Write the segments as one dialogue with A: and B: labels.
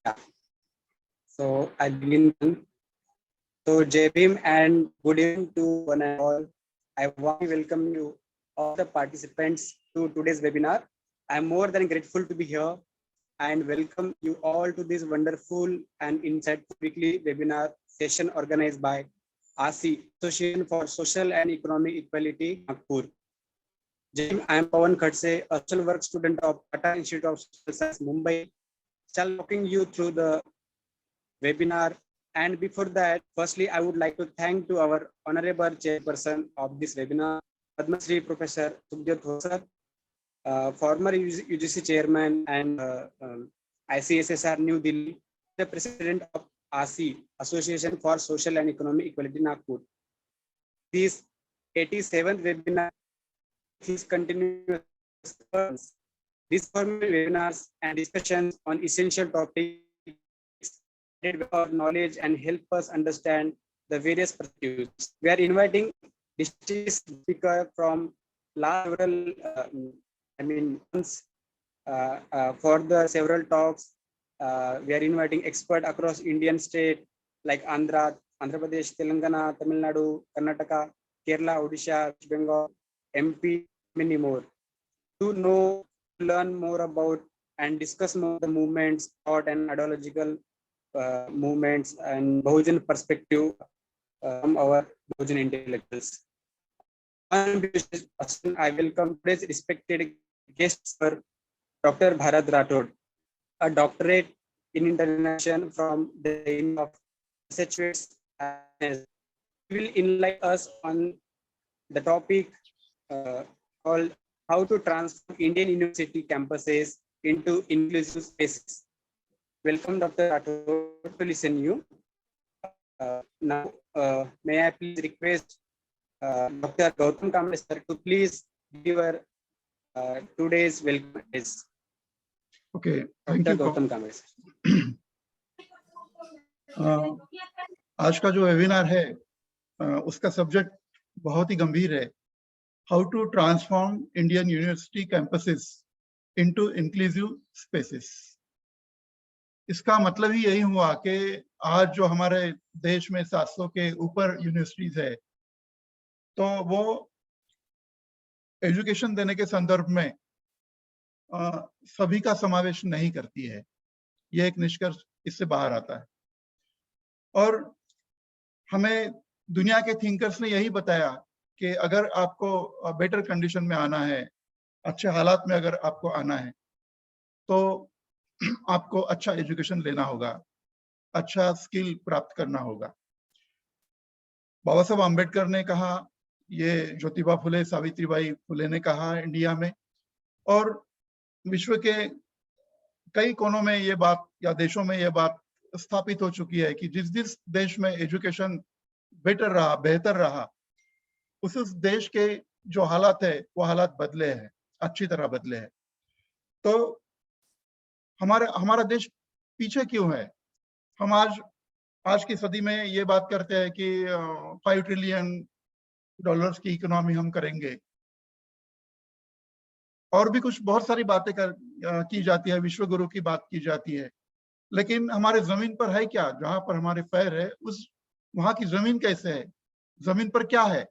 A: Yeah. So I begin. So Jai Bhim and good evening to one and all. I warmly welcome you all the participants to today's webinar. I am more than grateful to be here and welcome you all to this wonderful and insightful weekly webinar session organized by ASEE, Association for Social and Economic Equality, Nagpur. I am Pawan Khadse, a social work student of Tata Institute of Social Science, Mumbai. Shall walking you through the webinar. And before that, firstly, I would like to thank to our honorable chairperson of this webinar, Padamshree Professor Sukhadeo Thorat, former UGC chairman and ICSSR New Delhi, the president of ASEE, Association for Social and Economic Equality, Nagpur. This 87th webinar is continuous. These formal webinars and discussions on essential topics our knowledge and help us understand the various perspectives. We are inviting distinguished speakers from last several months for the several talks. We are inviting experts across Indian state like Andhra Pradesh, Telangana, Tamil Nadu, Karnataka, Kerala, Odisha, West Bengal, MP, many more. To know, learn more about and discuss more the movements, thought and ideological movements and Bahujan perspective from our Bahujan intellectuals. I welcome today's respected guest, Sir Dr. Bharat Rathod, a doctorate in international from the University of Massachusetts. He will enlighten us on the topic called how to transform Indian university campuses into inclusive spaces. Welcome, Dr. Rathod, to listen you. Now, may I please request Dr. Gautam Kamble sir to please give our today's welcome address.
B: Okay, thank you.
A: Gautam Kamble sir.
B: आज का जो webinar है उसका subject बहुत ही गंभीर है, how to transform Indian university campuses into inclusive spaces. इसका मतलब ही यही हुआ कि आज जो हमारे देश में 700 के ऊपर यूनिवर्सिटीज है, तो वो एजुकेशन देने के संदर्भ में सभी का समावेश नहीं करती है। ये एक निष्कर्ष इससे बाहर आता है। और हमें दुनिया के थिंकर्स ने यही बताया कि अगर आपको बेटर कंडीशन में आना है, अच्छे हालात में अगर आपको आना है, तो आपको अच्छा एजुकेशन लेना होगा, अच्छा स्किल प्राप्त करना होगा। बाबा साहब आम्बेडकर ने कहा, ये ज्योतिबा फुले, सावित्रीबाई फुले ने कहा इंडिया में, और विश्व के कई कोनों में ये बात या देशों में ये बात स्थापित हो चुकी है कि जिस जिस देश में एजुकेशन बेटर रहा, बेहतर रहा, उस देश के जो हालात है वो हालात बदले हैं, अच्छी तरह बदले हैं। तो हमारा देश पीछे क्यों है? हम आज की सदी में ये बात करते हैं कि $5 ट्रिलियन की इकोनॉमी हम करेंगे, और भी कुछ बहुत सारी बातें की जाती है, विश्व गुरु की बात की जाती है, लेकिन हमारे जमीन पर है क्या? जहां पर हमारे पैर है वहां की जमीन कैसे है, जमीन पर क्या है?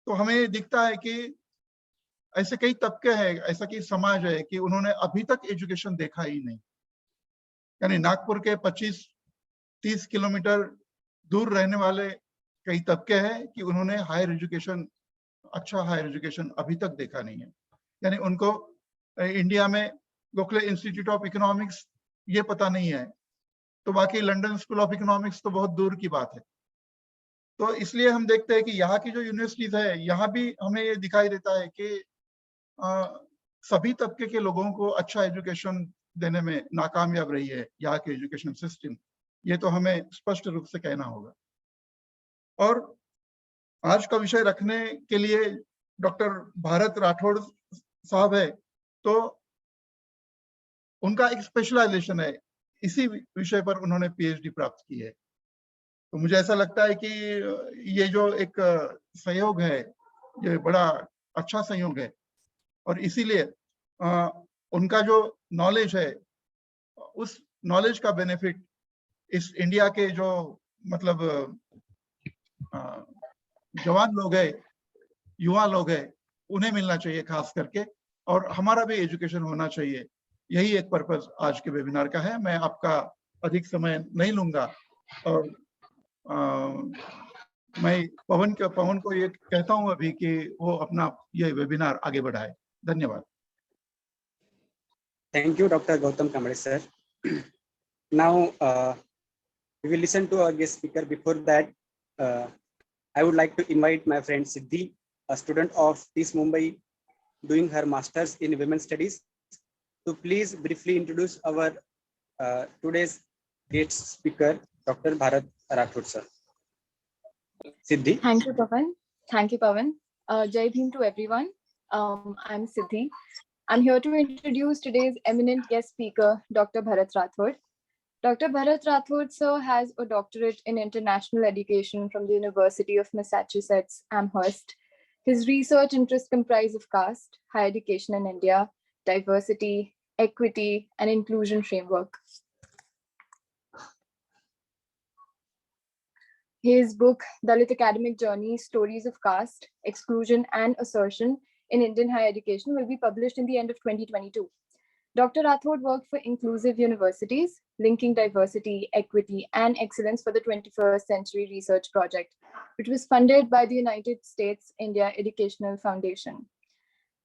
B: तो हमें दिखता है कि ऐसे कई तबके हैं, ऐसा कई समाज है कि उन्होंने अभी तक एजुकेशन देखा ही नहीं। यानी नागपुर के 25-30 किलोमीटर दूर रहने वाले कई तबके हैं कि उन्होंने अच्छा हायर एजुकेशन अभी तक देखा नहीं है। यानी उनको इंडिया में गोखले इंस्टीट्यूट ऑफ इकोनॉमिक्स ये पता नहीं है, तो बाकी लंदन स्कूल ऑफ इकोनॉमिक्स तो बहुत दूर की बात है। तो इसलिए हम देखते हैं कि यहाँ की जो यूनिवर्सिटीज है, यहाँ भी हमें ये दिखाई देता है कि सभी तबके के लोगों को अच्छा एजुकेशन देने में नाकामयाब रही है यहाँ के एजुकेशन सिस्टम। ये तो हमें स्पष्ट रूप से कहना होगा। और आज का विषय रखने के लिए डॉक्टर भारत राठौड़ साहब है, तो उनका एक स्पेशलाइजेशन है, इसी विषय पर उन्होंने पीएचडी प्राप्त की है। तो मुझे ऐसा लगता है कि ये जो एक सहयोग है, ये बड़ा अच्छा सहयोग है, और इसीलिए उनका जो नॉलेज है उस नॉलेज का बेनिफिट इस इंडिया के जो मतलब जवान लोग है, युवा लोग है, उन्हें मिलना चाहिए खास करके, और हमारा भी एजुकेशन होना चाहिए। यही एक पर्पस आज के वेबिनार का है। मैं आपका अधिक समय नहीं लूंगा और मैं पवन को ये कहता हूं अभी कि वो अपना ये वेबिनार आगे बढ़ाए। धन्यवाद।
A: Thank you, Dr. Gautam Kamble, sir. Now, we will listen to our guest speaker. Before that, I would like to invite my friend Siddhi, a student of TIS Mumbai, doing her master's in women's studies, to please briefly introduce our today's guest speaker, Dr. Bharat Rathod, sir. Siddhi.
C: Thank you, Pavan. Thank you, Pavan. Jai Bhim to everyone. I'm Siddhi. I'm here to introduce today's eminent guest speaker, Dr. Bharat Rathod. Dr. Bharat Rathod, sir, has a doctorate in international education from the University of Massachusetts, Amherst. His research interests comprise of caste, higher education in India, diversity, equity, and inclusion framework. His book, Dalit Academic Journey, Stories of Caste, Exclusion and Assertion in Indian Higher Education, will be published in the end of 2022. Dr. Rathod worked for inclusive universities, linking diversity, equity, and excellence for the 21st Century Research Project, which was funded by the United States India Educational Foundation.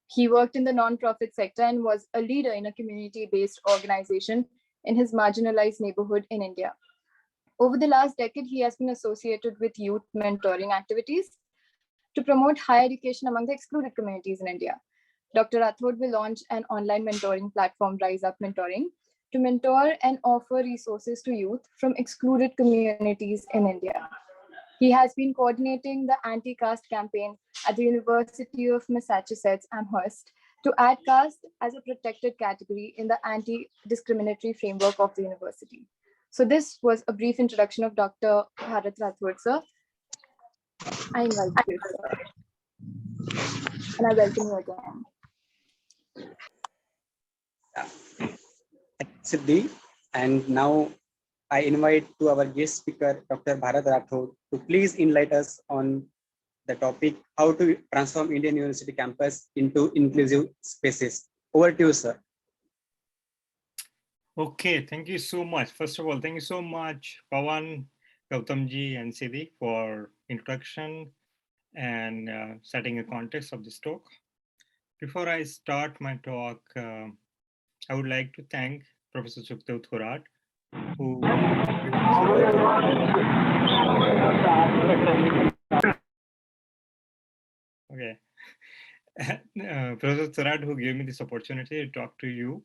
C: He worked in the non-profit sector and was a leader in a community-based organization in his marginalized neighborhood in India. Over the last decade, he has been associated with youth mentoring activities to promote higher education among the excluded communities in India. Dr. Rathod will launch an online mentoring platform, Rise Up Mentoring, to mentor and offer resources to youth from excluded communities in India. He has been coordinating the anti-caste campaign at the University of Massachusetts, Amherst, to add caste as a protected category in the anti-discriminatory framework of the university. So this was a brief introduction of Dr. Bharat Rathod, sir. I invite you, sir. And I welcome you again.
A: Siddhi, and now I invite to our guest speaker, Dr. Bharat Rathod, to please enlighten us on the topic, how to transform Indian University campus into inclusive spaces. Over to you, sir.
D: Okay, thank you so much. First of all, thank you so much, Pawan, Gautamji, and Siddhi for introduction and setting a context of this talk. Before I start my talk, I would like to thank Professor Sukhadeo Thorat, who Professor Thorat, who gave me this opportunity to talk to you,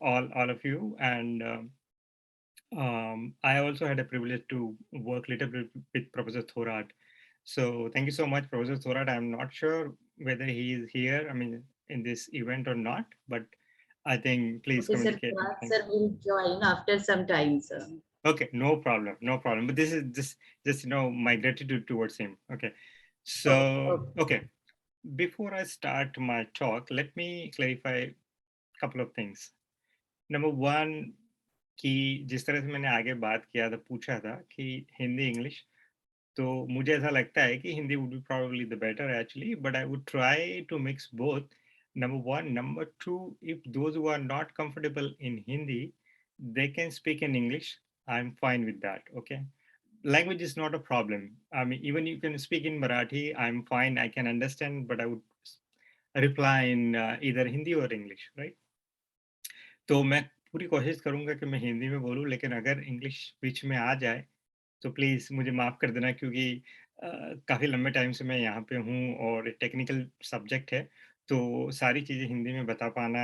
D: all of you, and I also had a privilege to work little bit with Professor Thorat. So thank you so much, Professor Thorat. I'm not sure whether he is here, in this event or not, but I think please communicate.
E: Sir will join after some time, sir.
D: Okay, no problem. But this is just my gratitude towards him. Okay, so okay. Before I start my talk, let me clarify a couple of things. Number one, कि जिस तरह से मैंने आगे बात किया था, पूछा था कि हिंदी इंग्लिश, तो मुझे ऐसा लगता है कि Hindi would be probably the better actually, but I would try to mix both. Number one. Number two, if those who are not comfortable in Hindi, they can speak in English. I'm fine with that, okay? Language is not a problem. Even you can speak in Marathi, I'm fine, I can understand, but I would reply in either Hindi or English, right? तो मैं पूरी कोशिश करूंगा कि मैं हिंदी में बोलूं, लेकिन अगर इंग्लिश बीच में आ जाए तो प्लीज़ मुझे माफ़ कर देना, क्योंकि काफ़ी लंबे टाइम से मैं यहाँ पे हूँ और टेक्निकल सब्जेक्ट है, तो सारी चीज़ें हिंदी में बता पाना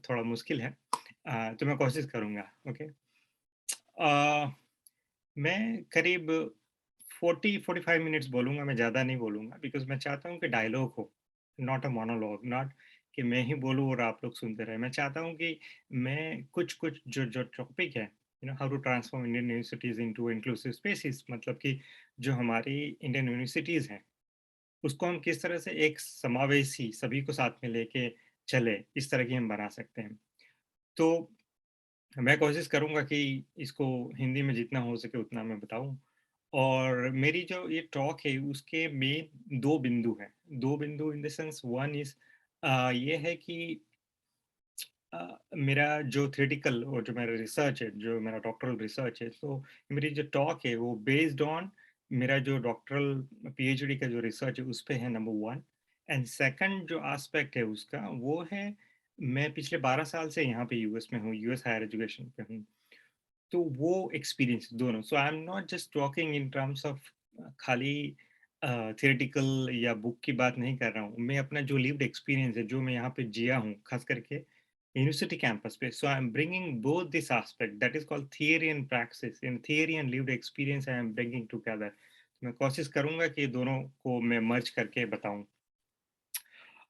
D: थोड़ा मुश्किल है, तो मैं कोशिश करूँगा, ओके। मैं करीब 40-45 मिनट्स बोलूँगा, मैं ज़्यादा नहीं बोलूँगा, बिकॉज़ मैं चाहता हूँ कि डायलॉग हो, नॉट अ मोनोलॉग, नॉट कि मैं ही बोलूँ और आप लोग सुनते रहें। मैं चाहता हूँ कि मैं कुछ जो टॉपिक है, how to transform Indian universities into inclusive spaces, मतलब कि जो हमारी इंडियन यूनिवर्सिटीज़ हैं, उसको हम किस तरह से एक समावेशी, सभी को साथ में लेके चले, इस तरह की हम बना सकते हैं। तो मैं कोशिश करूंगा कि इसको हिंदी में जितना हो सके उतना मैं बताऊं। और मेरी जो ये टॉक है उसके मेन दो बिंदु हैं, दो बिंदु इन द सेंस, वन इज ये है कि मेरा जो थ्योरेटिकल और जो मेरा रिसर्च है, जो मेरा डॉक्टरल रिसर्च है, तो मेरी जो टॉक है वो बेस्ड ऑन मेरा जो डॉक्टरल पीएचडी का जो रिसर्च है उस पे है, नंबर वन। एंड सेकंड जो एस्पेक्ट है उसका वो है, मैं पिछले 12 साल से यहाँ पे यूएस में हूँ, यूएस हायर एजुकेशन पे हूँ। तो वो एक्सपीरियंस दोनों, so I am not just talking in terms of खाली थियोरेटिकल या बुक की बात नहीं कर रहा हूँ, मैं अपना जो लिव्ड एक्सपीरियंस है, जो मैं यहाँ पे जिया हूँ, खास करके यूनिवर्सिटी कैंपस पे, so I am bringing both this aspect that is called theory and practice, in theory and lived experience I am bringing together. मैं कोशिश करूंगा कि दोनों को मैं मर्ज करके बताऊं।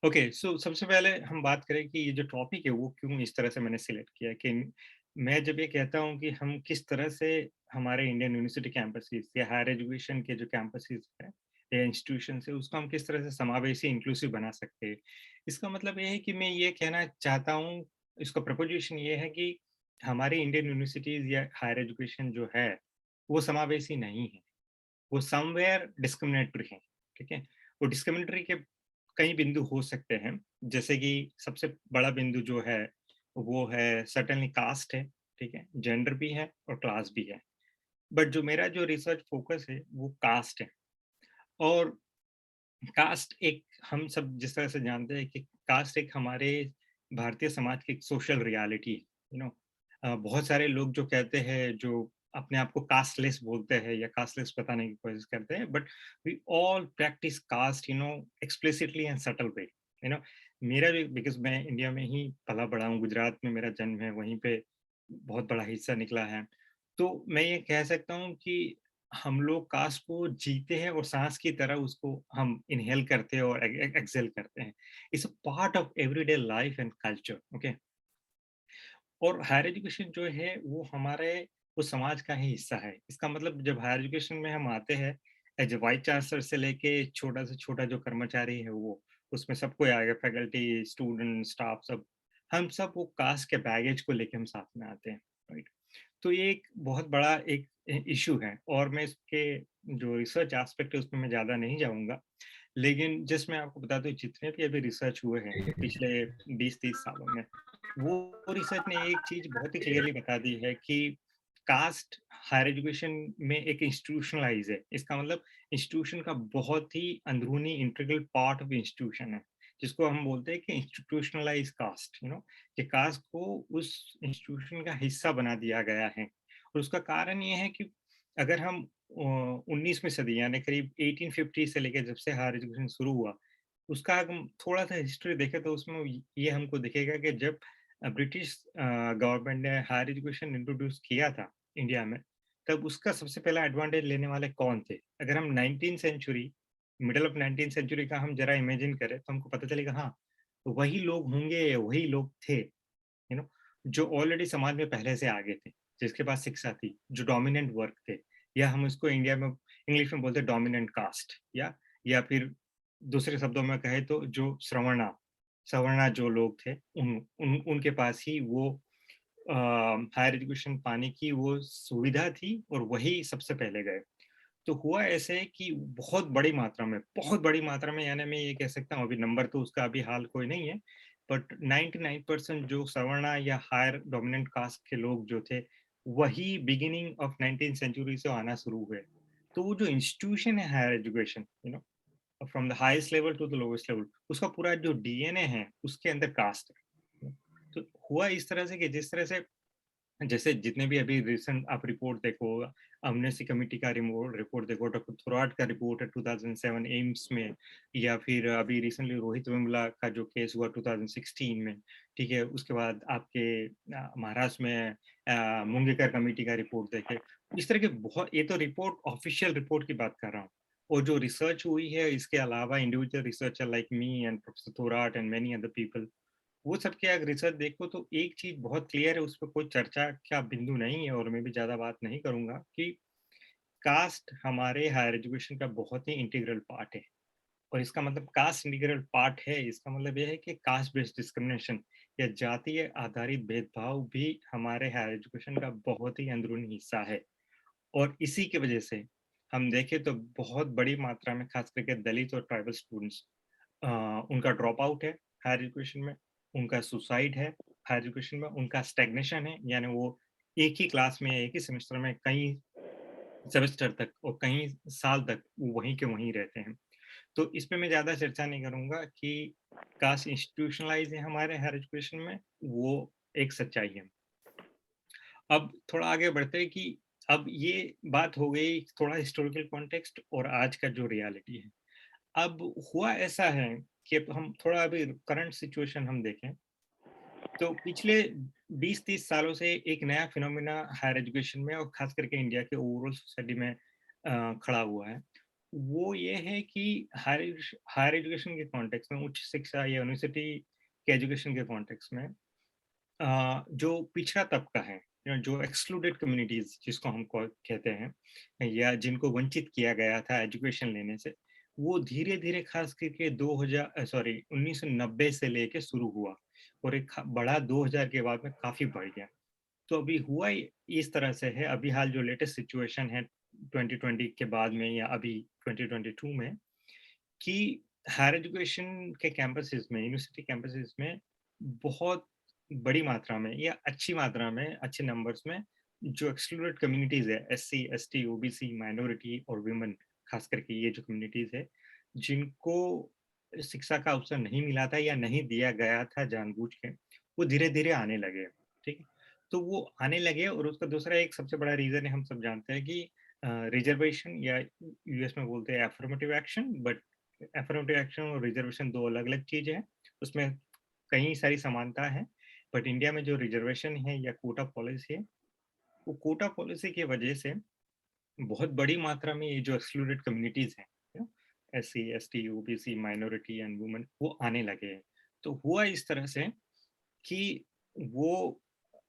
D: ओके, सो सबसे पहले हम बात करें कि ये जो टॉपिक है वो क्यों इस तरह से मैंने सिलेक्ट किया, कि मैं जब ये कहता हूँ कि हम किस तरह से हमारे इंडियन यूनिवर्सिटी कैंपसेस या हायर एजुकेशन के जो कैंपसेस है या इंस्टीट्यूशन है उसको हम किस तरह से समावेशी इंक्लूसिव बना सकते हैं, इसका मतलब ये है कि मैं ये कहना चाहता हूँ, इसका प्रपोजिशन ये है कि हमारी इंडियन यूनिवर्सिटीज या हायर एजुकेशन जो है वो समावेशी नहीं है, वो समवेयर डिस्क्रिमिनेटरी है। ठीक है, वो डिस्क्रिमिनेटरी के कई बिंदु हो सकते हैं, जैसे कि सबसे बड़ा बिंदु जो है वो है सर्टेनली कास्ट है, ठीक है, जेंडर भी है और क्लास भी है। बट जो मेरा जो रिसर्च फोकस है वो कास्ट है। और कास्ट एक, हम सब जिस तरह से जानते हैं कि कास्ट एक हमारे भारतीय समाज की एक सोशल रियलिटी है, बहुत सारे लोग जो कहते हैं, जो अपने आप को कास्टलेस बोलते हैं या कास्टलेस बताने की कोशिश करते हैं, but we all practice caste explicitly and subtle way. मेरा भी, बिकॉज मैं इंडिया में ही पला बड़ा हूँ, गुजरात में मेरा जन्म है, वहीं पे बहुत बड़ा हिस्सा निकला है, तो मैं ये कह सकता हूँ कि हम लोग कास्ट को जीते हैं और सांस की तरह उसको हम इनहेल करते हैं और एक्सेल करते हैं। It's a part of everyday life and culture. Okay, और हायर एजुकेशन जो है वो हमारे वो समाज का ही हिस्सा है। इसका मतलब जब हायर एजुकेशन में हम आते हैं, एज ए वाइस चांसलर से लेके छोटा से छोटा जो कर्मचारी है वो, उसमें सब कोई आएगा, फैकल्टी, स्टूडेंट, स्टाफ, सब, हम सब वो कास्ट के बैगेज को लेके हम साथ में आते हैं, राइट। तो ये एक बहुत बड़ा एक इशू है, और मैं इसके जो रिसर्च एस्पेक्ट है उसमें मैं ज़्यादा नहीं जाऊँगा, लेकिन जस्ट मैं आपको बता दूँ, जितने भी अभी रिसर्च हुए हैं पिछले 20-30 सालों में, वो रिसर्च ने एक चीज़ बहुत ही क्लियरली बता दी है कि कास्ट हायर एजुकेशन में एक इंस्टीट्यूशनलाइज है। इसका मतलब इंस्टीट्यूशन का बहुत ही अंदरूनी इंटीग्रल पार्ट ऑफ इंस्टीट्यूशन है, जिसको हम बोलते हैं कि इंस्टीट्यूशनलाइज कास्ट, कि कास्ट को उस इंस्टीट्यूशन का हिस्सा बना दिया गया है। और उसका कारण ये है कि अगर हम 19वीं सदी यानी करीब 1850 से लेकर जब से हायर एजुकेशन शुरू हुआ, उसका हम थोड़ा सा हिस्ट्री देखें तो उसमें ये हमको दिखेगा कि जब ब्रिटिश गवर्नमेंट ने हायर एजुकेशन इंट्रोड्यूस किया था इंडिया में, तब उसका सबसे पहला एडवांटेज लेने वाले कौन थे? अगर हम 19th century, middle of 19th century का हम जरा इमेजिन करें तो हमको पता चलेगा, हाँ, वही लोग होंगे, वही लोग थे, जो ऑलरेडी समाज में पहले से आगे थे, जिसके पास शिक्षा थी, जो डोमिनेंट वर्ग थे, या हम इसको इंडिया में इंग्लिश में बोलते हैं डोमिनेंट कास्ट, या फिर दूसरे शब्दों में कहे तो जो सवर्णा सवर्णा जो लोग थे, उनके पास ही वो हायर एजुकेशन पाने की वो सुविधा थी और वही सबसे पहले गए। तो हुआ ऐसे कि बहुत बड़ी मात्रा में, यानी मैं ये कह सकता हूँ, अभी नंबर तो उसका अभी हाल कोई नहीं है, बट 99% जो सवर्णा या हायर डोमिनेंट कास्ट के लोग जो थे, वही बिगिनिंग ऑफ 19th सेंचुरी से आना शुरू हुए। तो वो जो इंस्टीट्यूशन है higher education, from the highest level to the lowest level, उसका पूरा जो डीएनए है उसके अंदर कास्ट है। तो हुआ इस तरह से कि जिस तरह से, जैसे जितने भी अभी रिसेंट आप रिपोर्ट देखो, अमनेस्टी कमेटी का रिपोर्ट देखो, डॉक्टर थोराट का रिपोर्ट है 2007 एम्स में, या फिर अभी रिसेंटली रोहित वेमुला का जो केस हुआ 2016 में, ठीक है, उसके बाद आपके महाराष्ट्र में मुंगेकर कमेटी का रिपोर्ट देखे, इस तरह के बहुत, ये तो रिपोर्ट ऑफिशियल रिपोर्ट की बात कर रहा हूँ। और जो रिसर्च हुई है इसके अलावा, individual researcher like me and professor Thorat and many other people, वो सब के अगर रिसर्च देखो तो एक चीज बहुत क्लियर है, उस पर कोई चर्चा का बिंदु नहीं है, और मैं भी ज्यादा बात नहीं करूंगा, कि कास्ट हमारे हायर एजुकेशन का बहुत ही इंटीग्रल पार्ट है। और इसका मतलब कास्ट इंटीग्रल पार्ट है, इसका मतलब यह है कि कास्ट बेस्ड डिस्क्रिमिनेशन या जातीय आधारित भेदभाव भी हमारे हायर एजुकेशन का बहुत ही अंदरूनी हिस्सा है। और इसी की वजह से हम देखें तो बहुत बड़ी मात्रा में खास करके दलित और ट्राइबल स्टूडेंट्स उनका ड्रॉप आउट है हायर एजुकेशन में, उनका सुसाइड है हायर एजुकेशन में, उनका स्टैग्नेशन है, यानी वो एक ही क्लास में एक ही सेमेस्टर में कई सेमेस्टर तक और कई साल तक वो वहीं के वहीं रहते हैं। तो इस पे मैं ज़्यादा चर्चा नहीं करूँगा कि कास्ट इंस्टीट्यूशनलाइज है हमारे हायर एजुकेशन में, वो एक सच्चाई है। अब थोड़ा आगे बढ़ते हैं कि अब ये बात हो गई थोड़ा हिस्टोरिकल कॉन्टेक्स्ट और आज का जो रियलिटी है। अब हुआ ऐसा है कि अब हम थोड़ा अभी करंट सिचुएशन हम देखें तो पिछले 20-30 सालों से एक नया फिनोमिना हायर एजुकेशन में और खास करके इंडिया के ओवरऑल सोसाइटी में खड़ा हुआ है। वो ये है कि हायर एजुकेशन के कॉन्टेक्स्ट में, उच्च शिक्षा या यूनिवर्सिटी के एजुकेशन के कॉन्टेक्स्ट में जो पिछड़ा तबका है, जो एक्सक्लूडेड कम्युनिटीज जिसको हम कहते हैं या जिनको वंचित किया गया था एजुकेशन लेने से, वो धीरे धीरे खास करके 1990 से लेके शुरू हुआ और एक बड़ा 2000 के बाद में काफी बढ़ गया। तो अभी हुआ इस तरह से है, अभी हाल जो लेटेस्ट सिचुएशन है 2020 के बाद में या अभी 2022 में, कि हायर एजुकेशन के कैंपसेस में, यूनिवर्सिटी कैंपसेस में बहुत बड़ी मात्रा में या अच्छी मात्रा में, अच्छे नंबर्स में जो एक्सक्लूडेड कम्युनिटीज है, एससी, एसटी, ओबीसी, माइनॉरिटी और वुमेन, खास करके ये जो कम्युनिटीज है जिनको शिक्षा का अवसर नहीं मिला था या नहीं दिया गया था जानबूझ के, वो धीरे धीरे आने लगे। ठीक है, तो वो आने लगे और उसका दूसरा एक सबसे बड़ा रीजन है, हम सब जानते हैं कि रिजर्वेशन या यूएस में बोलते हैं affirmative action, but affirmative action और रिजर्वेशन दो अलग अलग चीजें हैं, उसमें कई सारी समानता है। बट इंडिया में जो रिजर्वेशन है या कोटा पॉलिसी है, वो कोटा पॉलिसी की वजह से बहुत बड़ी मात्रा में ये जो एक्सक्लूडेड कम्युनिटीज हैं, SC, ST, OBC, minority and women, वो आने लगे हैं। तो हुआ इस तरह से कि वो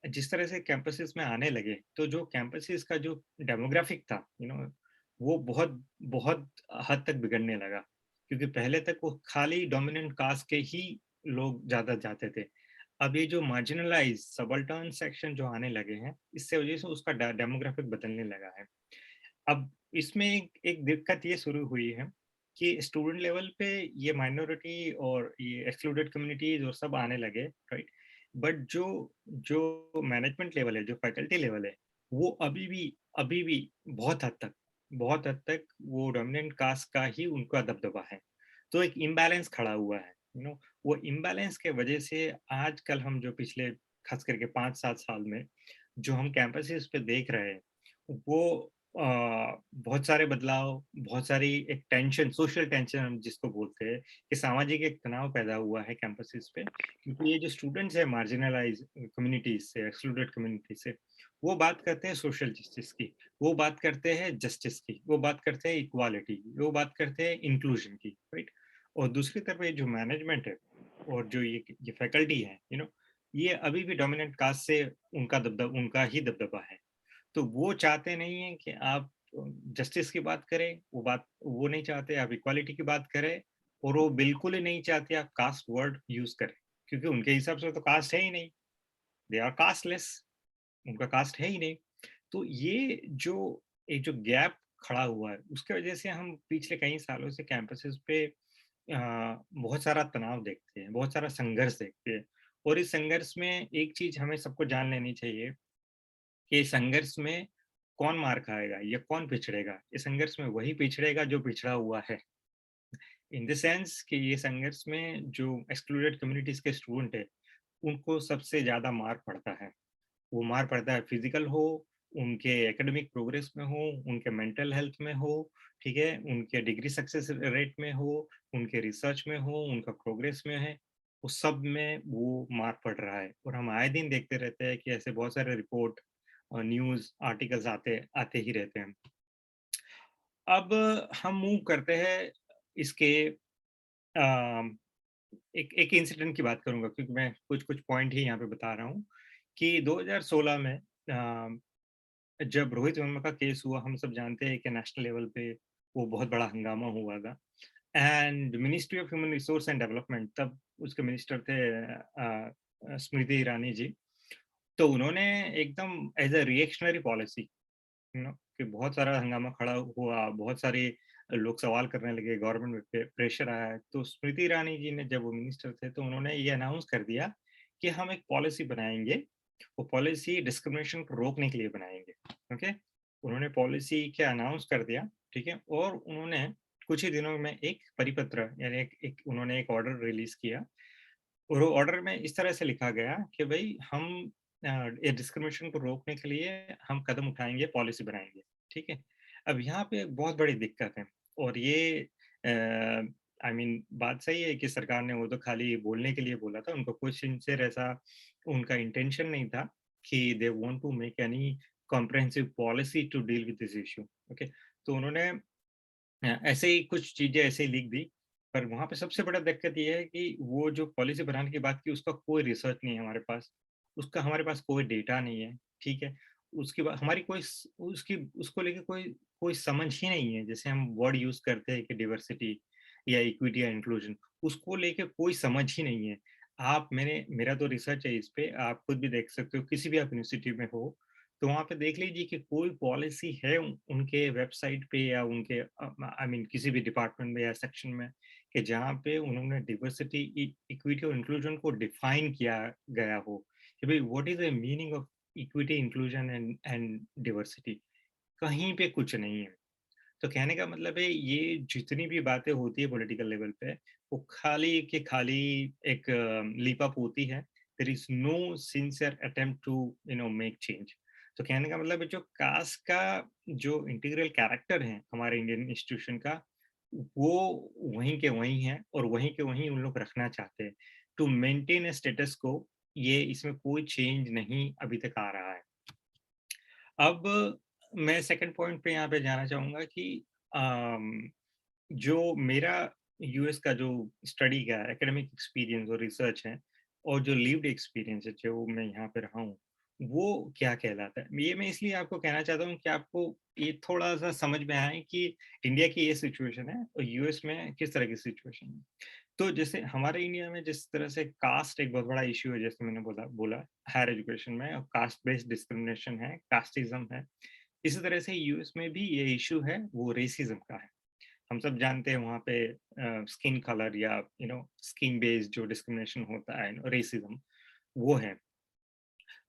D: जिस तरह से कैंपसेस में आने लगे, तो जो कैंपसेस का जो डेमोग्राफिक था, वो बहुत बहुत हद तक बिगड़ने लगा, क्योंकि पहले तक वो खाली डोमिनेंट कास्ट के ही लोग ज्यादा जाते थे। अब ये जो मार्जिनलाइज सबल्टर्न सेक्शन जो आने लगे हैं, इससे वजह से उसका डेमोग्राफिक बदलने लगा है। अब इसमें एक दिक्कत ये शुरू हुई है कि स्टूडेंट लेवल पे ये माइनॉरिटी और ये एक्सक्लूडेड कम्युनिटीज और सब आने लगे, राइट, बट जो जो मैनेजमेंट लेवल है, जो फैकल्टी लेवल है, वो अभी भी बहुत हद तक वो डोमिनेंट कास्ट का ही उनका दबदबा है। तो एक इम्बैलेंस खड़ा हुआ है, वो इम्बैलेंस के वजह से आजकल हम जो पिछले खास करके 5-7 साल में जो हम कैंपसेस पे देख रहे हैं, वो बहुत सारे बदलाव, बहुत सारी एक टेंशन, सोशल टेंशन हम जिसको बोलते हैं, कि सामाजिक एक तनाव पैदा हुआ है कैंपसेस पे, क्योंकि ये जो स्टूडेंट्स है मार्जिनलाइज कम्युनिटीज से, एक्सक्लूडेड कम्युनिटी से, वो बात करते हैं सोशल जस्टिस की, वो बात करते हैं जस्टिस की, वो बात करते हैं इक्वालिटी की, वो बात करते हैं इंक्लूजन की, राइट। और दूसरी तरफ ये जो मैनेजमेंट है और जो ये फैकल्टी है, ये अभी भी डोमिनेंट कास्ट से उनका ही दबदबा है। तो वो चाहते नहीं है कि आप जस्टिस की बात करें, वो नहीं चाहते आप इक्वालिटी की बात करें, और वो बिल्कुल ही नहीं चाहते आप कास्ट वर्ड यूज करें, क्योंकि उनके हिसाब से तो कास्ट है ही नहीं, दे आर कास्टलेस, उनका कास्ट है ही नहीं। तो ये जो एक जो गैप खड़ा हुआ है, उसके वजह से हम पिछले कई सालों से कैंपसेस पे बहुत सारा तनाव देखते हैं, बहुत सारा संघर्ष देखते हैं। और इस संघर्ष में एक चीज हमें सबको जान लेनी चाहिए कि संघर्ष में कौन मार खाएगा या कौन पिछड़ेगा। इस संघर्ष में वही पिछड़ेगा जो पिछड़ा हुआ है, इन द सेंस कि ये संघर्ष में जो एक्सक्लूडेड कम्युनिटीज के स्टूडेंट है, उनको सबसे ज्यादा मार पड़ता है। वो मार पड़ता है, फिजिकल हो, उनके एकेडमिक प्रोग्रेस में हो, उनके मेंटल हेल्थ में हो, ठीक है, उनके डिग्री सक्सेस रेट में हो, उनके रिसर्च में हो, उनका प्रोग्रेस में है, उस सब में वो मार पड़ रहा है। और हम आए दिन देखते रहते हैं कि ऐसे बहुत सारे रिपोर्ट और न्यूज़ आर्टिकल्स आते आते ही रहते हैं। अब हम मूव करते हैं इसके अ, एक एक इंसिडेंट की बात करूँगा, क्योंकि मैं कुछ पॉइंट ही यहाँ पे बता रहा हूँ कि 2016 में जब रोहित वर्मा का केस हुआ, हम सब जानते हैं कि नेशनल लेवल पे वो बहुत बड़ा हंगामा हुआ था। And ministry of human resource and development, तब उसके मिनिस्टर थे स्मृति ईरानी जी, तो उन्होंने एकदम एज अ रिएक्शनरी पॉलिसी, कि बहुत सारा हंगामा खड़ा हुआ, बहुत सारे लोग सवाल करने लगे, गवर्नमेंट पे प्रेशर आया, तो स्मृति ईरानी जी ने, जब वो मिनिस्टर थे, तो उन्होंने ये अनाउंस कर दिया कि हम एक पॉलिसी बनाएंगे, वो पॉलिसी डिस्क्रिमिनेशन को रोकने के लिए बनाएंगे। ओके, उन्होंने पॉलिसी क्या अनाउंस कर दिया, ठीक है, और उन्होंने कुछ ही दिनों में एक परिपत्र यानी उन्होंने एक ऑर्डर रिलीज किया, और वो ऑर्डर में इस तरह से लिखा गया कि भाई हम ये डिस्क्रिमिनेशन को रोकने के लिए हम कदम उठाएंगे, पॉलिसी बनाएंगे, ठीक है। अब यहाँ पे एक बहुत बड़ी दिक्कत है, और ये आई मीन बात सही है कि सरकार ने वो तो खाली बोलने के लिए बोला था, उनको कुछ सिंसियर ऐसा उनका इंटेंशन नहीं था कि they want to make any comprehensive policy to deal with this issue. Okay, तो उन्होंने ऐसे ही कुछ चीजें ऐसे ही लिख दी, पर वहाँ पे सबसे बड़ा दिक्कत ये है कि वो जो पॉलिसी बनाने की बात की, उसका कोई रिसर्च नहीं है हमारे पास, उसका हमारे पास कोई डेटा नहीं है, ठीक है। उसके बाद हमारी कोई उसकी उसको लेके कोई कोई समझ ही नहीं है, जैसे हम वर्ड यूज करते हैं कि डिवर्सिटी या इक्विटी या इंक्लूजन, उसको लेके कोई समझ ही नहीं है। आप मेरा तो रिसर्च है इस पे, आप खुद भी देख सकते हो, किसी भी आप यूनिवर्सिटी में हो तो वहाँ पे देख लीजिए कि कोई पॉलिसी है उनके वेबसाइट पे या उनके आई मीन किसी भी डिपार्टमेंट में या सेक्शन में, कि जहाँ पे उन्होंने डिवर्सिटी, इक्विटी और इंक्लूजन को डिफाइन किया गया हो कि भाई what is the meaning of equity, inclusion and diversity. कहीं पे कुछ नहीं है। तो कहने का मतलब है, ये जितनी भी बातें होती है पॉलिटिकल लेवल पे, वो खाली के खाली एक लीप अप होती है। There is no sincere attempt to make change. तो कहने का मतलब है, जो कास्ट का जो इंटीग्रल कैरेक्टर है हमारे इंडियन इंस्टीट्यूशन का, वो वहीं के वहीं है, और वहीं के वहीं उन लोग रखना चाहते हैं टू मेंटेन स्टेटस को। ये इसमें कोई चेंज नहीं अभी तक आ रहा है। अब मैं सेकंड पॉइंट पे यहाँ पे जाना चाहूँगा कि अम, जो मेरा यूएस का जो स्टडी का एकेडमिक एक्सपीरियंस और रिसर्च है, और जो लिव्ड एक्सपीरियंस है जो मैं यहाँ पे रहा हूँ, वो क्या कहलाता है। ये मैं इसलिए आपको कहना चाहता हूँ कि आपको ये थोड़ा सा समझ में आए कि इंडिया की ये सिचुएशन है और यूएस में किस तरह की सिचुएशन है। तो जैसे हमारे इंडिया में जिस तरह से कास्ट एक बहुत बड़ा इश्यू है, जैसे मैंने बोला हायर एजुकेशन में, और कास्ट बेस्ड डिस्क्रिमिनेशन है, कास्टिज्म है, इसी तरह से यूएस में भी ये इश्यू है, वो रेसिज्म का है। हम सब जानते हैं वहाँ पे स्किन कलर या स्किन बेस्ड जो डिस्क्रिमिनेशन होता है, रेसिज्म, वो है।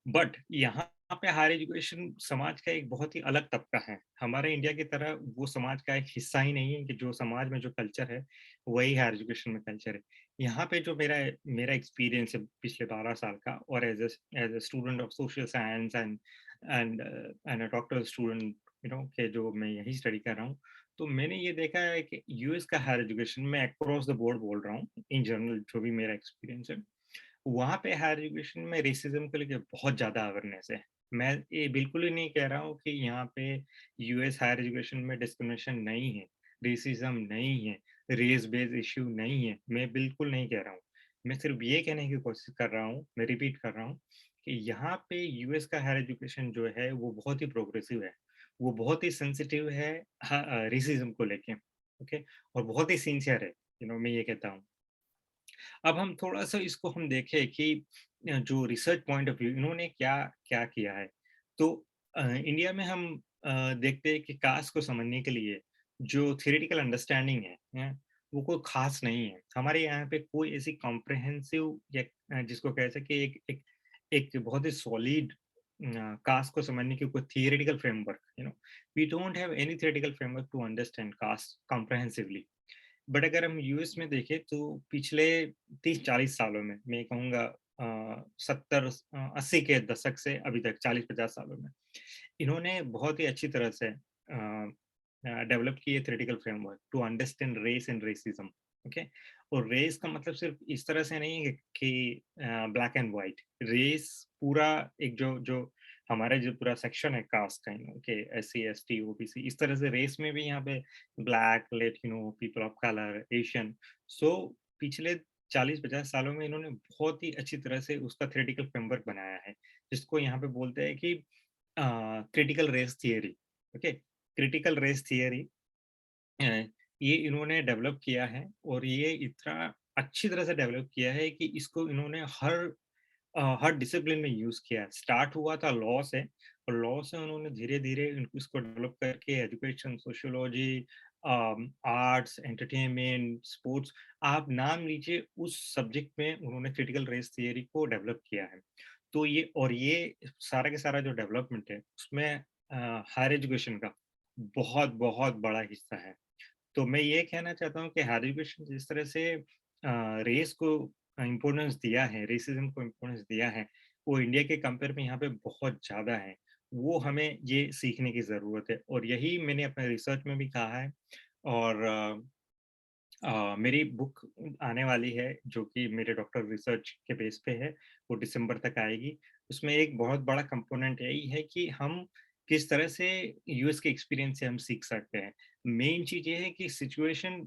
D: बट यहाँ पे हायर एजुकेशन समाज का एक बहुत ही अलग तबका है। हमारे इंडिया की तरह वो समाज का एक हिस्सा ही नहीं है कि जो समाज में जो कल्चर है वही हायर एजुकेशन में कल्चर है। यहाँ पे जो मेरा मेरा एक्सपीरियंस है पिछले 12 साल का, और as a student of social science and a doctor student, के जो मैं यही स्टडी कर रहा हूँ, तो मैंने ये देखा है कि यूएस का हायर एजुकेशन में अक्रॉस द बोर्ड बोल रहा हूँ, इन जनरल जो भी मेरा एक्सपीरियंस है, वहाँ पे हायर एजुकेशन में रेसिज्म को लेके बहुत ज़्यादा अवेयरनेस है। मैं ये बिल्कुल ही नहीं कह रहा हूँ कि यहाँ पे यूएस हायर एजुकेशन में डिस्क्रिमिनेशन नहीं है, रेसिज्म नहीं है, रेस बेस्ड इश्यू नहीं है, मैं बिल्कुल नहीं कह रहा हूँ। मैं सिर्फ ये कहने की कोशिश कर रहा हूँ, मैं रिपीट कर रहा हूँ कि यहाँ पे यूएस का हायर एजुकेशन जो है वो बहुत ही प्रोग्रेसिव है, वो बहुत ही सेंसिटिव है रेसिज्म को लेके, ओके, और बहुत ही सिंसियर है, मैं ये कहता हूँ। अब हम थोड़ा-सा इसको हम देखें कि जो रिसर्च पॉइंट ऑफ व्यू इन्होंने क्या क्या किया है। तो इंडिया में हम देखते हैं कि कास्ट को समझने के लिए जो थ्योरेटिकल अंडरस्टैंडिंग है, वो कोई ख़ास नहीं है। हमारे यहाँ पे कोई ऐसी कॉम्प्रिहेंसिव या जिसको कह सकें एक एक एक बहुत ही सॉलिड कास्ट को समझने की कोई theoretical framework, we don't have any theoretical framework to understand caste comprehensively. But अगर हम यूएस में देखें तो पिछले 30-40 सालों में, मैं कहूँगा 70-80 के दशक से अभी तक 40-50 सालों में, इन्होंने बहुत ही अच्छी तरह से डेवलप किए theoretical framework to understand race and racism, okay. और रेस का मतलब सिर्फ इस तरह से नहीं है कि ब्लैक एंड वाइट। रेस पूरा एक जो जो हमारा जो पूरा सेक्शन है कास्ट का, ओके, एससी एसटी ओबीसी, इस तरह से रेस में भी यहाँ पे black, Latino, people of colour, Asian. So पिछले 40-50 सालों में इन्होंने बहुत ही अच्छी तरह से उसका थ्योरेटिकल फ्रेमवर्क बनाया है, जिसको यहाँ पे बोलते हैं कि critical race theory, okay. Critical race theory ये इन्होंने डेवलप किया है, और ये इतना अच्छी तरह से डेवलप किया है कि इसको इन्होंने हर हर डिसिप्लिन में यूज किया। स्टार्ट हुआ था लॉ से, और लॉ से उन्होंने धीरे धीरे इसको डेवलप करके education, sociology, arts, entertainment, sports, आप नाम लीजिए, उस सब्जेक्ट में उन्होंने क्रिटिकल रेस थियरी को डेवलप किया है। तो ये सारा के सारा जो डेवलपमेंट है उसमें हायर एजुकेशन का बहुत बहुत बड़ा हिस्सा है। तो मैं ये कहना चाहता हूँ कि हायर एजुकेशन जिस तरह से रेस को इम्पोर्टेंस दिया है, रेसिज्म को इम्पोर्टेंस दिया है, वो इंडिया के कंपेयर में यहाँ पे बहुत ज़्यादा है। वो हमें ये सीखने की ज़रूरत है, और यही मैंने अपने रिसर्च में भी कहा है। और मेरी बुक आने वाली है जो कि मेरे डॉक्टर रिसर्च के बेस पे है, वो दिसंबर तक आएगी। उसमें एक बहुत बड़ा कंपोनेंट यही है कि हम किस तरह से यूएस के एक्सपीरियंस से हम सीख सकते हैं। मेन चीज़ ये है कि सिचुएशन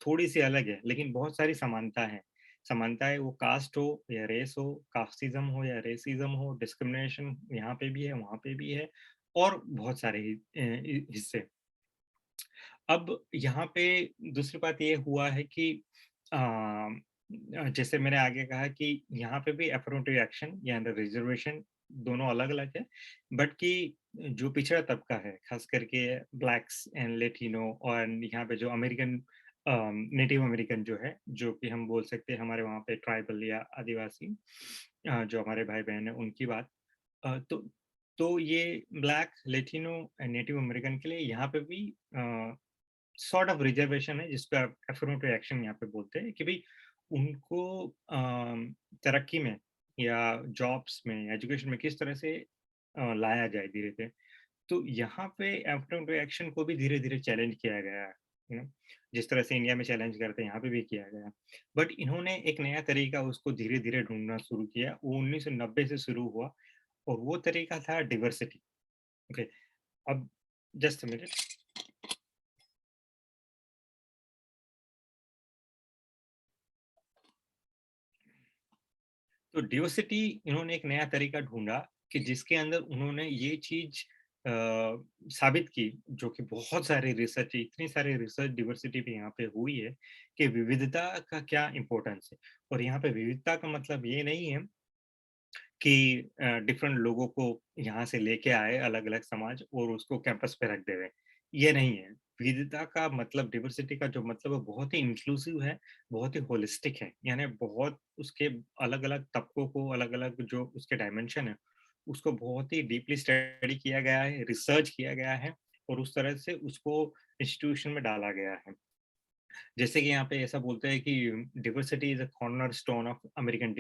D: थोड़ी-सी अलग है, लेकिन बहुत सारी समानता है। समानताएँ वो कास्ट हो या रेस हो, कास्टिज़्म हो या रेसिज़्म हो, डिस्क्रिमिनेशन यहाँ पे भी है, वहाँ पे भी है, और बहुत सारे हिस्से। अब यहाँ पे दूसरी बात ये हुआ है कि जैसे मैंने आगे कहा कि यहाँ पे भी अफर्मेटिव एक्शन या रिजर्वेशन दोनों अलग-अलग है, बट कि जो पिछड़ा तबका है, खास करके ब्लैक्स एंड लेटिनो, और यहाँ पे जो अमेरिकन नेटिव अमेरिकन जो है, जो कि हम बोल सकते हैं हमारे वहाँ पे ट्राइबल या आदिवासी, जो हमारे भाई-बहन हैं उनकी बात। तो ये black, Latino and native American के लिए यहाँ पे भी सॉर्ट ऑफ रिजर्वेशन है, जिसको आप अफर्मेटिव एक्शन यहाँ पे बोलते हैं, कि भाई उनको तरक्की में या जॉब्स में, एजुकेशन में किस तरह से लाया जाए धीरे-धीरे। तो यहाँ पे अफर्मेटिव एक्शन को भी धीरे-धीरे चैलेंज किया गया है, यू नो, जिस तरह से इंडिया में चैलेंज करते हैं, यहाँ पे भी किया गया। बट इन्होंने एक नया तरीका उसको धीरे-धीरे ढूँढना शुरू किया, वो 1990 से शुरू हुआ, और वो तरीका था डाइवर्सिटी। ओके, अब जस्ट अ मिनट। तो डाइवर्सिटी इन्होंने एक नया तरीका ढूँढा कि जिसके अंदर उन्होंने ये चीज़ साबित की, जो कि बहुत सारे रिसर्च, इतनी सारी रिसर्च डाइवर्सिटी पे यहाँ पे हुई है, कि विविधता का क्या इम्पोर्टेंस है। और यहाँ पे विविधता का मतलब ये नहीं है कि डिफरेंट लोगों को यहाँ से लेके आए अलग-अलग समाज और उसको कैंपस पे रख देवे, ये नहीं है। विविधता का मतलब, डाइवर्सिटी का जो मतलब है, बहुत ही इंक्लूसिव है, बहुत ही होलिस्टिक है। यानी बहुत उसके अलग-अलग तबकों को, अलग-अलग जो उसके डायमेंशन है, उसको बहुत ही डीपली स्टडी किया गया है, रिसर्च किया गया है, और उस तरह से उसको इंस्टीट्यूशन में डाला गया है। जैसे कि यहाँ पे ऐसा बोलते हैं कि diversity is a cornerstone of American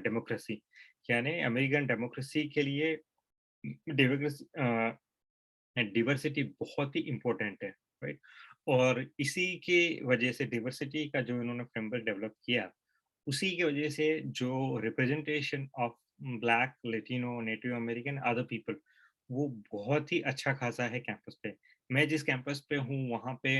D: democracy, यानी अमेरिकन डेमोक्रेसी के लिए डेमोक्रेसी डाइवर्सिटी बहुत ही इम्पोर्टेंट है, राइट। और इसी के वजह से डाइवर्सिटी का जो इन्होंने फ्रेमवर्क डेवलप किया, उसी की वजह से जो representation of black, Latino, Native American, other people, वो बहुत ही अच्छा खासा है कैंपस पे। मैं जिस कैंपस पे हूँ वहाँ पे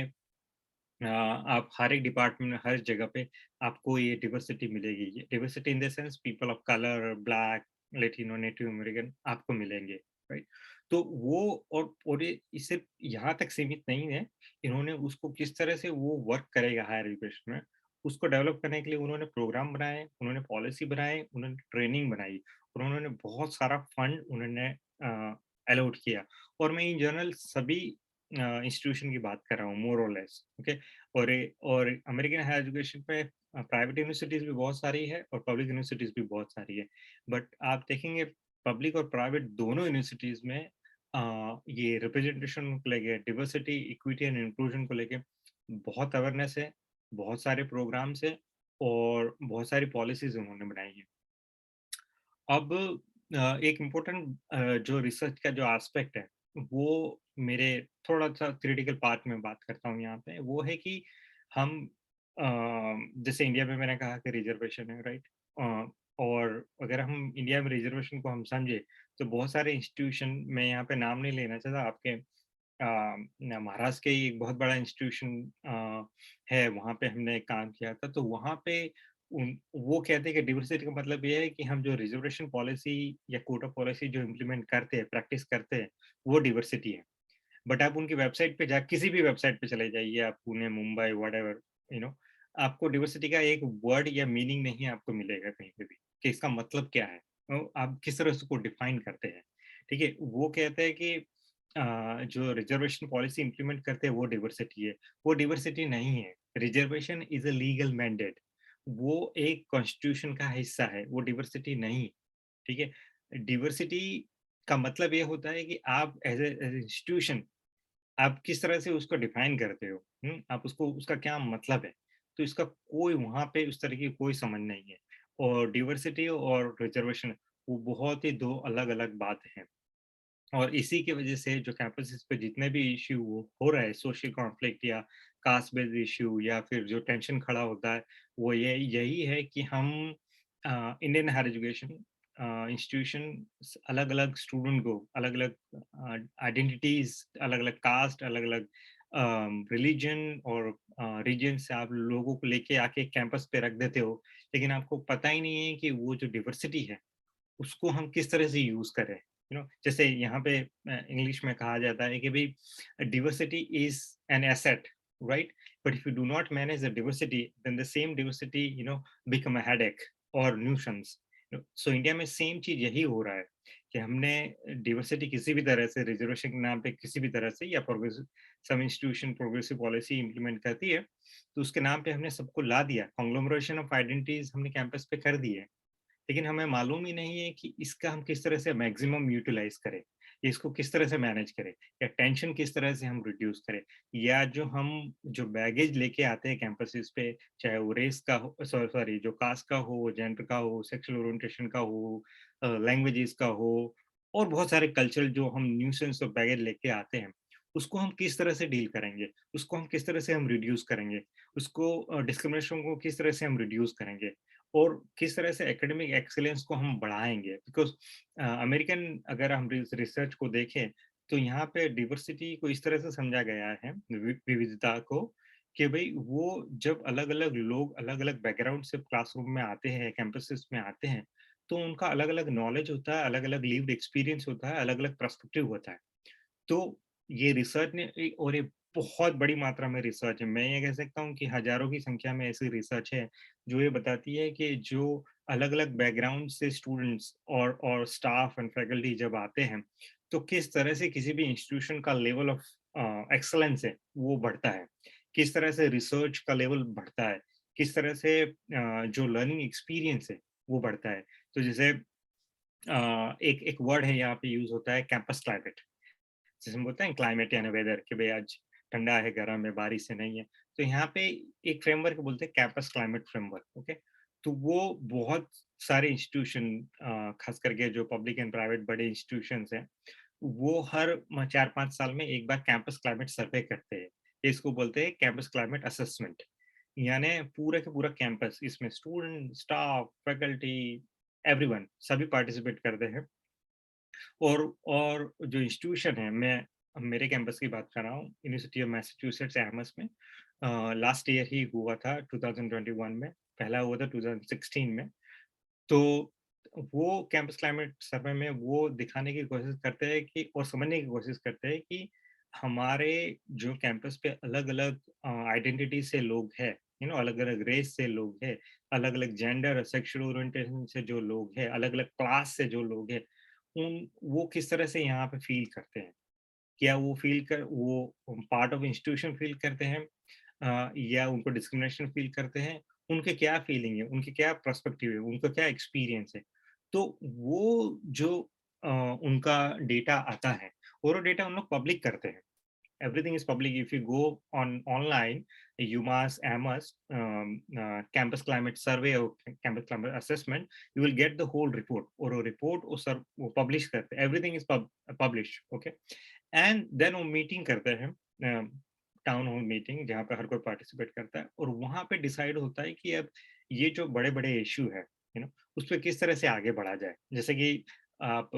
D: आप हर एक डिपार्टमेंट में, हर जगह पे आपको ये डाइवर्सिटी मिलेगी। ये diversity in the sense people of colour, black, Latino, Native American आपको मिलेंगे, राइट। तो वो, और ये सिर्फ यहाँ तक सीमित नहीं है, इन्होंने उसको किस तरह से वो वर्क करेगा हायर एजुकेशन में, उसको डेवलप करने के लिए उन्होंने प्रोग्राम बनाए, उन्होंने पॉलिसी बनाए, उन्होंने ट्रेनिंग बनाई, और उन्होंने बहुत सारा फंड उन्होंने अलॉट किया। और मैं इन जनरल सभी इंस्टीट्यूशन की बात कर रहा हूँ, मोर और लेस, ओके। और अमेरिकन हायर एजुकेशन पे प्राइवेट यूनिवर्सिटीज भी बहुत सारी है, और पब्लिक यूनिवर्सिटीज भी बहुत सारी है। बट आप देखेंगे पब्लिक और प्राइवेट दोनों यूनिवर्सिटीज में ये रिप्रेजेंटेशन को लेके, डिवर्सिटी, इक्विटी एंड इंक्लूजन को लेके बहुत अवेयरनेस है, बहुत सारे प्रोग्राम्स है, और बहुत सारी पॉलिसीज उन्होंने बनाई है। अब एक इम्पोर्टेंट जो रिसर्च का जो एस्पेक्ट है, वो मेरे थोड़ा-सा क्रिटिकल पार्ट में बात करता हूँ यहाँ पे, वो है कि हम अ, जैसे इंडिया में मैंने कहा कि रिज़र्वेशन है, राइट? और अगर हम इंडिया में रिज़र्वेशन को हम समझे, तो बहुत सारे इंस्टीट्यूशन, मैं यहाँ पे नाम नहीं लेना चाहता, आपके महाराष्ट्र के ही एक बहुत बड़ा इंस्टीट्यूशन है, वहाँ पे हमने काम किया था। तो वहाँ पे वो कहते हैं कि डाइवर्सिटी का मतलब ये है कि हम जो रिजर्वेशन पॉलिसी या कोटा पॉलिसी जो इम्प्लीमेंट करते हैं, प्रैक्टिस करते हैं, वो डाइवर्सिटी है। बट आप उनकी वेबसाइट पे जा, किसी भी वेबसाइट पे चले जाइए, आप Pune, Mumbai, whatever, you know, आपको डाइवर्सिटी का एक वर्ड या मीनिंग नहीं आपको मिलेगा कहीं पे भी। कि इसका मतलब क्या है, आप किस तरह उसको डिफाइन करते हैं, ठीक है। वो कहते हैं कि जो रिजर्वेशन पॉलिसी इंप्लीमेंट करते हैं वो डिवर्सिटी है, वो डिवर्सिटी नहीं है। Reservation is a legal mandate, वो एक कॉन्स्टिट्यूशन का हिस्सा है, वो डिवर्सिटी नहीं, ठीक है। डिवर्सिटी का मतलब ये होता है कि आप एज ए इंस्टीट्यूशन आप किस तरह से उसको डिफाइन करते हो, आप उसको उसका क्या मतलब है। तो इसका कोई वहाँ पे उस तरह की कोई समझ नहीं है। और डिवर्सिटी और रिजर्वेशन वो बहुत ही दो अलग-अलग बात हैं। और इसी की वजह से जो कैंपसेस पे जितने भी इश्यू हो रहा है, सोशल कॉन्फ्लिक्ट या कास्ट बेस्ड इश्यू या फिर जो टेंशन खड़ा होता है, वो ये यही है कि हम इंडियन हायर एजुकेशन इंस्टीट्यूशन अलग-अलग स्टूडेंट को अलग-अलग आइडेंटिटीज, अलग-अलग कास्ट, अलग-अलग रिलीजन और रीजन से आप लोगों को लेके आके कैंपस पे रख देते हो, लेकिन आपको पता ही नहीं है कि वो जो डिवर्सिटी है उसको हम किस तरह से यूज करें। जैसे यहाँ पे इंग्लिश में कहा जाता है कि भाई diversity is an asset, right? But if you do not manage the diversity, then the same diversity become a headache or nuisance. So India में सेम चीज यही हो रहा है कि हमने डिवर्सिटी किसी भी तरह से रिजर्वेशन के नाम पे किसी भी तरह से या प्रोग्रेसिव सम इंस्टीट्यूशन प्रोग्रेसिव पॉलिसी इंप्लीमेंट करती है, तो उसके नाम पे हमने सबको ला दिया, कॉन्ग्लोमरेशन ऑफ आइडेंटिटीज हमने कैंपस पे कर दी है। लेकिन हमें मालूम ही नहीं है कि इसका हम किस तरह से मैक्सिमम यूटिलाइज करें, या इसको किस तरह से मैनेज करें, या टेंशन किस तरह से हम रिड्यूस करें, या जो हम जो बैगेज लेके आते हैं कैंपसेस पे, चाहे वो रेस का हो, सॉरी जो कास्ट का हो, जेंडर का हो, सेक्सुअल ओरिएंटेशन का हो, लैंग्वेजेस का हो, और बहुत सारे कल्चरल जो हम न्यूसेंस और बैगेज लेके आते हैं, उसको हम किस तरह से डील करेंगे, उसको हम किस तरह से हम रिड्यूस करेंगे, उसको डिस्क्रिमिनेशन को किस तरह से हम रिड्यूस करेंगे, और किस तरह से एकेडमिक एक्सीलेंस को हम बढ़ाएंगे। बिकॉज अमेरिकन अगर हम रिसर्च को देखें तो यहाँ पे डिवर्सिटी को इस तरह से समझा गया है, विविधता को, कि भाई वो जब अलग अलग लोग अलग अलग बैकग्राउंड से क्लासरूम में आते हैं, कैंपसेस में आते हैं, तो उनका अलग अलग नॉलेज होता है, अलग अलग लिव्ड एक्सपीरियंस होता है, अलग अलग पर्सपेक्टिव होता है। तो ये रिसर्च ने और ये बहुत बड़ी मात्रा में रिसर्च है, मैं ये कह सकता हूँ कि हजारों की संख्या में ऐसी रिसर्च है जो ये बताती है कि जो अलग अलग बैकग्राउंड से स्टूडेंट्स और स्टाफ एंड फैकल्टी जब आते हैं, तो किस तरह से किसी भी इंस्टीट्यूशन का लेवल ऑफ एक्सलेंस है वो बढ़ता है, किस तरह से रिसर्च का लेवल बढ़ता है, किस तरह से जो लर्निंग एक्सपीरियंस है वो बढ़ता है। तो जैसे एक एक वर्ड है यहाँ पे यूज होता है, कैंपस क्लाइमेट। जैसे हम बोलते हैं क्लाइमेट यानी वेदर, कि भाई आज ठंडा है, गर्म है, बारिश से नहीं है, तो यहाँ पे एक फ्रेमवर्क बोलते हैं कैंपस क्लाइमेट फ्रेमवर्क। ओके, तो वो बहुत सारे इंस्टीट्यूशन, खास करके जो पब्लिक एंड प्राइवेट बड़े इंस्टीट्यूशन हैं, वो हर 4-5 साल में एक बार कैंपस क्लाइमेट सर्वे करते हैं। इसको बोलते हैं कैंपस क्लाइमेट असेसमेंट। यानी पूरा का पूरा कैंपस, इसमें स्टूडेंट, स्टाफ, फैकल्टी, एवरीवन, सभी पार्टिसिपेट करते हैं। और जो इंस्टीट्यूशन है, मैं मेरे कैंपस की बात कर रहा हूँ, यूनिवर्सिटी ऑफ मैसाचुसेट्स एमएस में लास्ट ईयर ही हुआ था 2021 में, पहला हुआ था 2016 में। तो वो कैंपस क्लाइमेट सर्वे में वो दिखाने की कोशिश करते हैं कि, और समझने की कोशिश करते हैं कि हमारे जो कैंपस पे अलग अलग आइडेंटिटी से लोग हैं, अलग अलग रेस से लोग हैं, अलग अलग जेंडर और सेक्सुअल ओरिएंटेशन से जो लोग हैं, अलग अलग क्लास से जो लोग हैं, उन वो किस तरह से यहाँ पे फील करते हैं। क्या वो पार्ट ऑफ इंस्टीट्यूशन फील करते हैं, या उनको डिस्क्रिमिनेशन फील करते हैं, उनके क्या फीलिंग है, उनके क्या पर्सपेक्टिव है, उनका क्या एक्सपीरियंस है। तो वो जो उनका डेटा आता है, और वो डेटा उन लोग पब्लिक करते हैं। Everything is public. If you go online, UMass, Amherst, campus climate survey or campus climate assessment, you will get the whole report. और वो report वो publish करते हैं. Everything is published, okay? And then वो meeting करते हैं, town hall meeting, जहाँ पे हर कोई पार्टिसिपेट करता है, और वहाँ पे डिसाइड होता है कि अब ये जो बड़े बड़े इश्यू है, उस पर किस तरह से आगे बढ़ा जाए। जैसे कि आप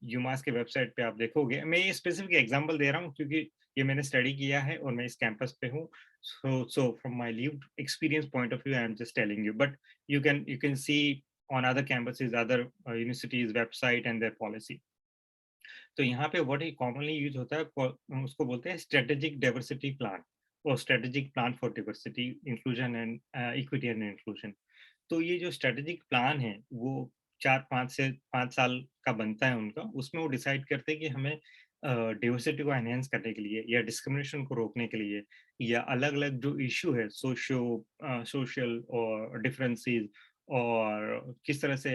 D: यूमास के वेबसाइट पे आप देखोगे, मैं ये स्पेसिफिक एग्जांपल दे रहा हूँ क्योंकि ये मैंने स्टडी किया है और मैं इस कैंपस पे हूँ। So from my lived experience point of view I am just telling you, but you can see on other campuses, other universities website and their policy. तो यहाँ पे वर्ड कॉमनली यूज होता है, उसको बोलते हैं स्ट्रेटेजिक डाइवर्सिटी प्लान और strategic plan for diversity, inclusion and equity and inclusion. तो ये जो स्ट्रेटेजिक प्लान है वो 4-5 साल का बनता है उनका। उसमें वो डिसाइड करते हैं कि हमें डाइवर्सिटी को एनहांस करने के लिए या डिस्क्रिमिनेशन को रोकने के लिए या अलग-अलग जो इश्यू है सोशल और डिफरेंसेस और किस तरह से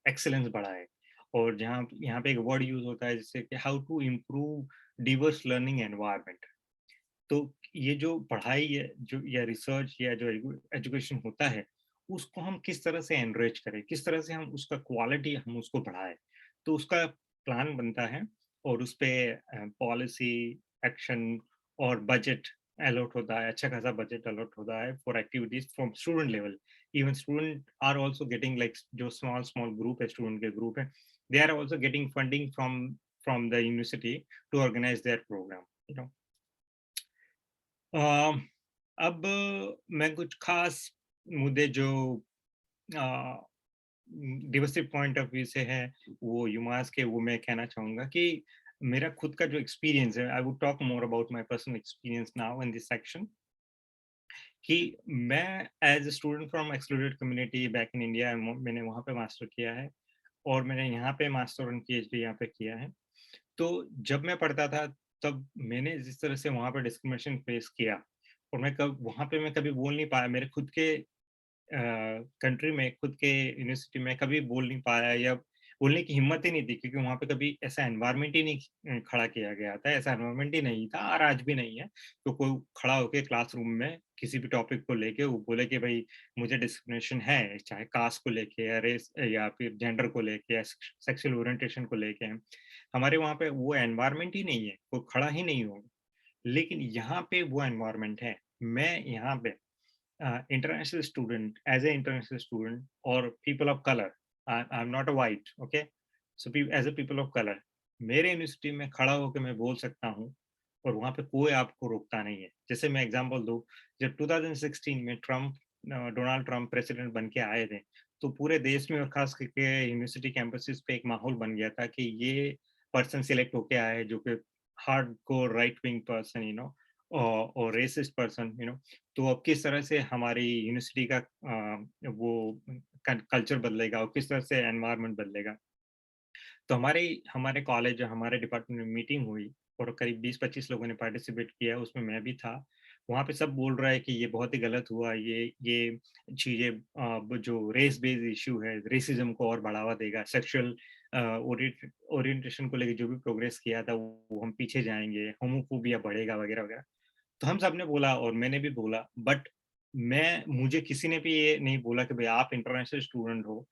D: एक्सीलेंस बढ़ाए। और जहाँ यहाँ पे एक वर्ड यूज़ होता है जैसे कि how to improve diverse learning environment. तो ये जो पढ़ाई है जो या रिसर्च या जो एजुकेशन होता है उसको हम किस तरह से एनरिच करें, किस तरह से हम उसका क्वालिटी हम उसको बढ़ाएं, तो उसका प्लान बनता है और उस पे पॉलिसी एक्शन और बजट अलॉट होता है, अच्छा खासा बजट अलॉट होता है for activities from student level. Even student are also getting like जो स्मॉल स्मॉल ग्रुप है, स्टूडेंट के ग्रुप है, they are also getting funding from the university to organise their programme, you know. Uh, अब मैं कुछ खास मुद्दे जो डिवर्सिटी पॉइंट ऑफ व्यू से है वो यूमास के, वो मैं कहना चाहूँगा कि मेरा खुद का जो एक्सपीरियंस है, I would talk more about my personal experience now in this section, कि मैं as a student from excluded community back in India, मैंने वहाँ पे मास्टर किया है और मैंने यहाँ पे मास्टर और PhD यहाँ पे किया है। तो जब मैं पढ़ता था तब मैंने जिस तरह से वहाँ पे डिस्क्रिमिनेशन फेस किया और मैं कब वहाँ पे मैं कभी बोल नहीं पाया, मेरे खुद के कंट्री में, खुद के यूनिवर्सिटी में कभी बोल नहीं पाया या बोलने की हिम्मत ही नहीं थी, क्योंकि वहाँ पे कभी ऐसा एनवायरनमेंट ही नहीं खड़ा किया गया था, ऐसा एनवायरनमेंट ही नहीं था और आज भी नहीं है। तो कोई खड़ा होके क्लासरूम में किसी भी टॉपिक को लेके वो बोले कि भाई मुझे डिस्क्रिमिनेशन है, चाहे कास्ट को लेके या रेस या फिर जेंडर को लेके या सेक्सुअल ओरिएंटेशन को लेके, हमारे वहाँ पे वो एनवायरनमेंट ही नहीं है, कोई खड़ा ही नहीं होगा। लेकिन यहाँ पे वो एनवायरनमेंट है। मैं यहाँ पे international student, as an international student or people of color, I'm not a white, okay, so as a people of color, मेरे यूनिवर्सिटी में खड़ा होकर मैं बोल सकता हूँ और वहाँ पे कोई आपको रोकता नहीं है। जैसे मैं एग्जांपल दूँ, जब 2016 में डोनाल्ड ट्रम्प प्रेसिडेंट बन के आए थे, तो पूरे देश में और खास करके यूनिवर्सिटी कैंपसेस पे एक माहौल बन गया था कि ये पर्सन सिलेक्ट होके आए जो कि hardcore right wing person, you know, और रेसिस्ट पर्सन, यू नो। तो अब किस तरह से हमारी यूनिवर्सिटी का वो कल्चर बदलेगा और किस तरह से एनवायरनमेंट बदलेगा। तो हमारे हमारे कॉलेज हमारे डिपार्टमेंट में मीटिंग हुई और करीब 20-25 लोगों ने पार्टिसिपेट किया, उसमें मैं भी था। वहाँ पे सब बोल रहा है कि ये बहुत ही गलत हुआ, ये चीज़ें जो रेस बेस्ड इश्यू है, रेसिज्म को और बढ़ावा देगा, सेक्सुअल ओरिएंटेशन को लेके जो भी प्रोग्रेस किया था वो हम पीछे जाएँगे, होमोफोबिया बढ़ेगा वगैरह-वगैरह। तो हम सबने बोला और मैंने भी बोला, बट मुझे किसी ने भी ये नहीं बोला कि भाई आप इंटरनेशनल स्टूडेंट हो,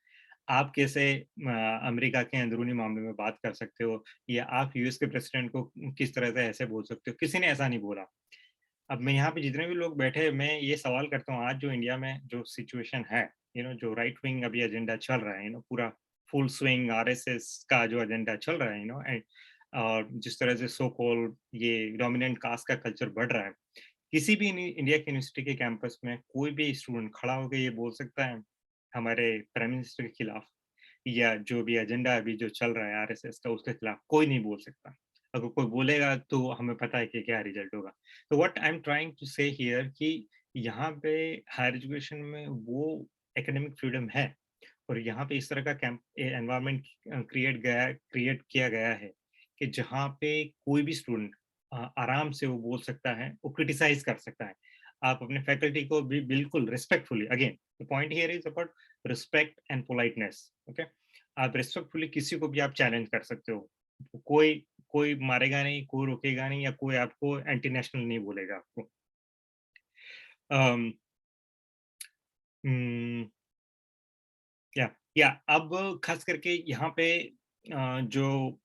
D: आप कैसे अमेरिका के अंदरूनी मामले में बात कर सकते हो या आप यूएस के प्रेसिडेंट को किस तरह से ऐसे बोल सकते हो, किसी ने ऐसा नहीं बोला। अब मैं यहाँ पे जितने भी लोग बैठे हैं, मैं ये सवाल करता हूँ, आज जो इंडिया में जो सिचुएशन है, यू नो, जो राइट विंग अभी एजेंडा चल रहा है, यू नो, पूरा फुल स्विंग आरएसएस का जो एजेंडा चल रहा है, यू नो, एंड और जिस तरह से सो कॉल्ड ये डोमिनेंट कास्ट का कल्चर बढ़ रहा है, किसी भी इंडिया की यूनिवर्सिटी के कैंपस में कोई भी स्टूडेंट खड़ा होकर ये बोल सकता है हमारे प्राइम मिनिस्टर के खिलाफ या जो भी एजेंडा अभी जो चल रहा है आरएसएस का, उसके खिलाफ कोई नहीं बोल सकता। अगर कोई बोलेगा तो हमें पता है कि क्या रिजल्ट होगा। तो what I am trying to say here कि यहाँ पे हायर एजुकेशन में वो एकेडमिक फ्रीडम है और यहाँ पे इस तरह का कैंप एनवायरनमेंट क्रिएट किया गया है कि जहाँ पे कोई भी स्टूडेंट आराम से वो बोल सकता है, वो क्रिटिसाइज कर सकता है। आप अपने फैकल्टी को भी बिल्कुल respectfully, again the point here is about respect and politeness, okay. आप रिस्पेक्टफुली किसी को भी आप चैलेंज कर सकते हो। कोई कोई मारेगा नहीं, कोई रोकेगा नहीं या कोई आपको एंटी नेशनल नहीं बोलेगा आपको। um, हम्म, या अब खास करके यहाँ पे जो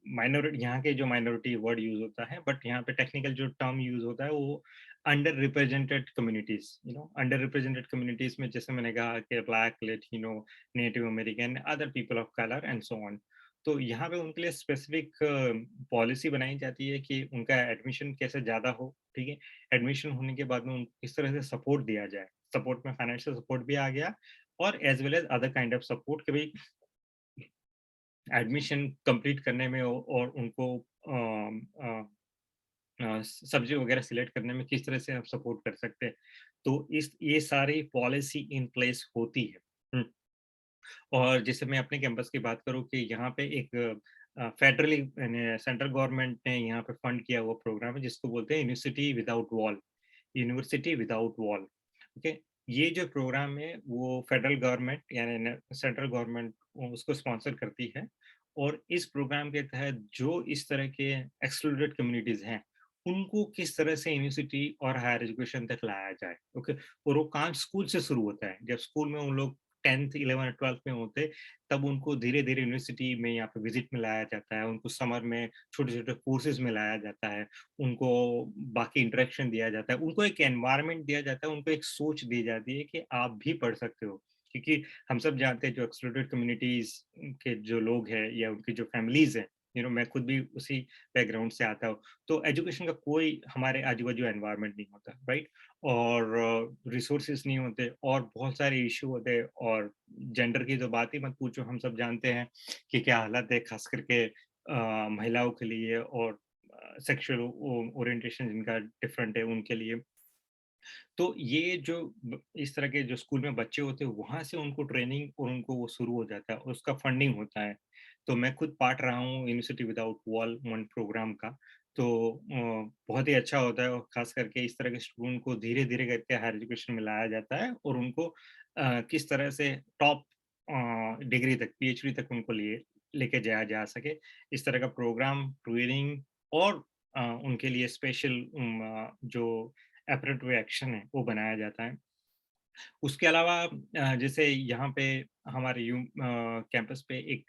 D: माइनॉरिटी, यहाँ के जो माइनॉरिटी वर्ड यूज होता है, बट यहाँ पे टेक्निकल जो टर्म यूज होता है वो under represented communities, you know, under represented communities में जैसे मैंने कहा कि black, Latino, Native American, other people of colour and so on. तो यहाँ पे उनके लिए स्पेसिफिक पॉलिसी बनाई जाती है कि उनका एडमिशन कैसे ज्यादा हो, ठीक है। एडमिशन होने के बाद में उनको किस तरह से सपोर्ट दिया जाए, सपोर्ट में फाइनेंशियल सपोर्ट भी आ गया और as well as other kind of support कि भाई एडमिशन कंप्लीट करने में और उनको सब्जेक्ट वगैरह सिलेक्ट करने में किस तरह से आप सपोर्ट कर सकते हैं। तो ये सारी पॉलिसी इन प्लेस होती है। और जैसे मैं अपने कैंपस की बात करूँ कि यहाँ पे एक फेडरली यानी सेंट्रल गवर्नमेंट ने यहाँ पे फंड किया हुआ प्रोग्राम है जिसको बोलते हैं university without wall, university without wall. Okay, ये जो प्रोग्राम है वो फेडरल गवर्नमेंट यानी सेंट्रल गवर्नमेंट उसको स्पॉन्सर करती है। और इस प्रोग्राम के तहत जो इस तरह के एक्सक्लूडेड कम्युनिटीज हैं उनको किस तरह से यूनिवर्सिटी और हायर एजुकेशन तक लाया जाए। ओके, और वो काम स्कूल से शुरू होता है। जब स्कूल में उन लोग 10th 11th 12th में होते तब उनको धीरे धीरे यूनिवर्सिटी में यहाँ पे विजिट में लाया जाता है, उनको समर में छोटे छोटे कोर्सेज में लाया जाता है, उनको बाकी इंटरेक्शन दिया जाता है, उनको एक एनवायरनमेंट दिया जाता है, उनको एक सोच दी जाती है कि आप भी पढ़ सकते हो। क्योंकि हम सब जानते हैं जो एक्सक्लूडेड कम्युनिटीज के जो लोग हैं या उनकी जो फैमिलीज हैं, मैं खुद भी उसी बैकग्राउंड से आता हूँ, तो एजुकेशन का कोई हमारे आजू बाजू एनवायरनमेंट नहीं होता, राइट। और रिसोर्सेज नहीं होते और बहुत सारे इशू होते हैं। और जेंडर की तो बात ही मत पूछो, हम सब जानते हैं कि क्या हालत है, खास करके महिलाओं के लिए और सेक्सुअल ओरिएंटेशन जिनका डिफरेंट है उनके लिए। तो ये जो इस तरह के जो स्कूल में बच्चे होते हैं वहां से उनको ट्रेनिंग और उनको वो शुरू हो जाता है, उसका फंडिंग होता है। तो मैं खुद पार्ट रहा हूँ university without wall one program का। तो बहुत ही अच्छा होता है और खास करके इस तरह के स्टूडेंट को धीरे धीरे करके हायर एजुकेशन में लाया जाता है और उनको किस तरह से टॉप डिग्री तक पीएचडी तक उनको लेके जाया जा सके, इस तरह का प्रोग्राम ट्रेनिंग और उनके लिए स्पेशल जो एपरेटिव एक्शन है वो बनाया जाता है। उसके अलावा जैसे यहाँ पे हमारे कैंपस पे एक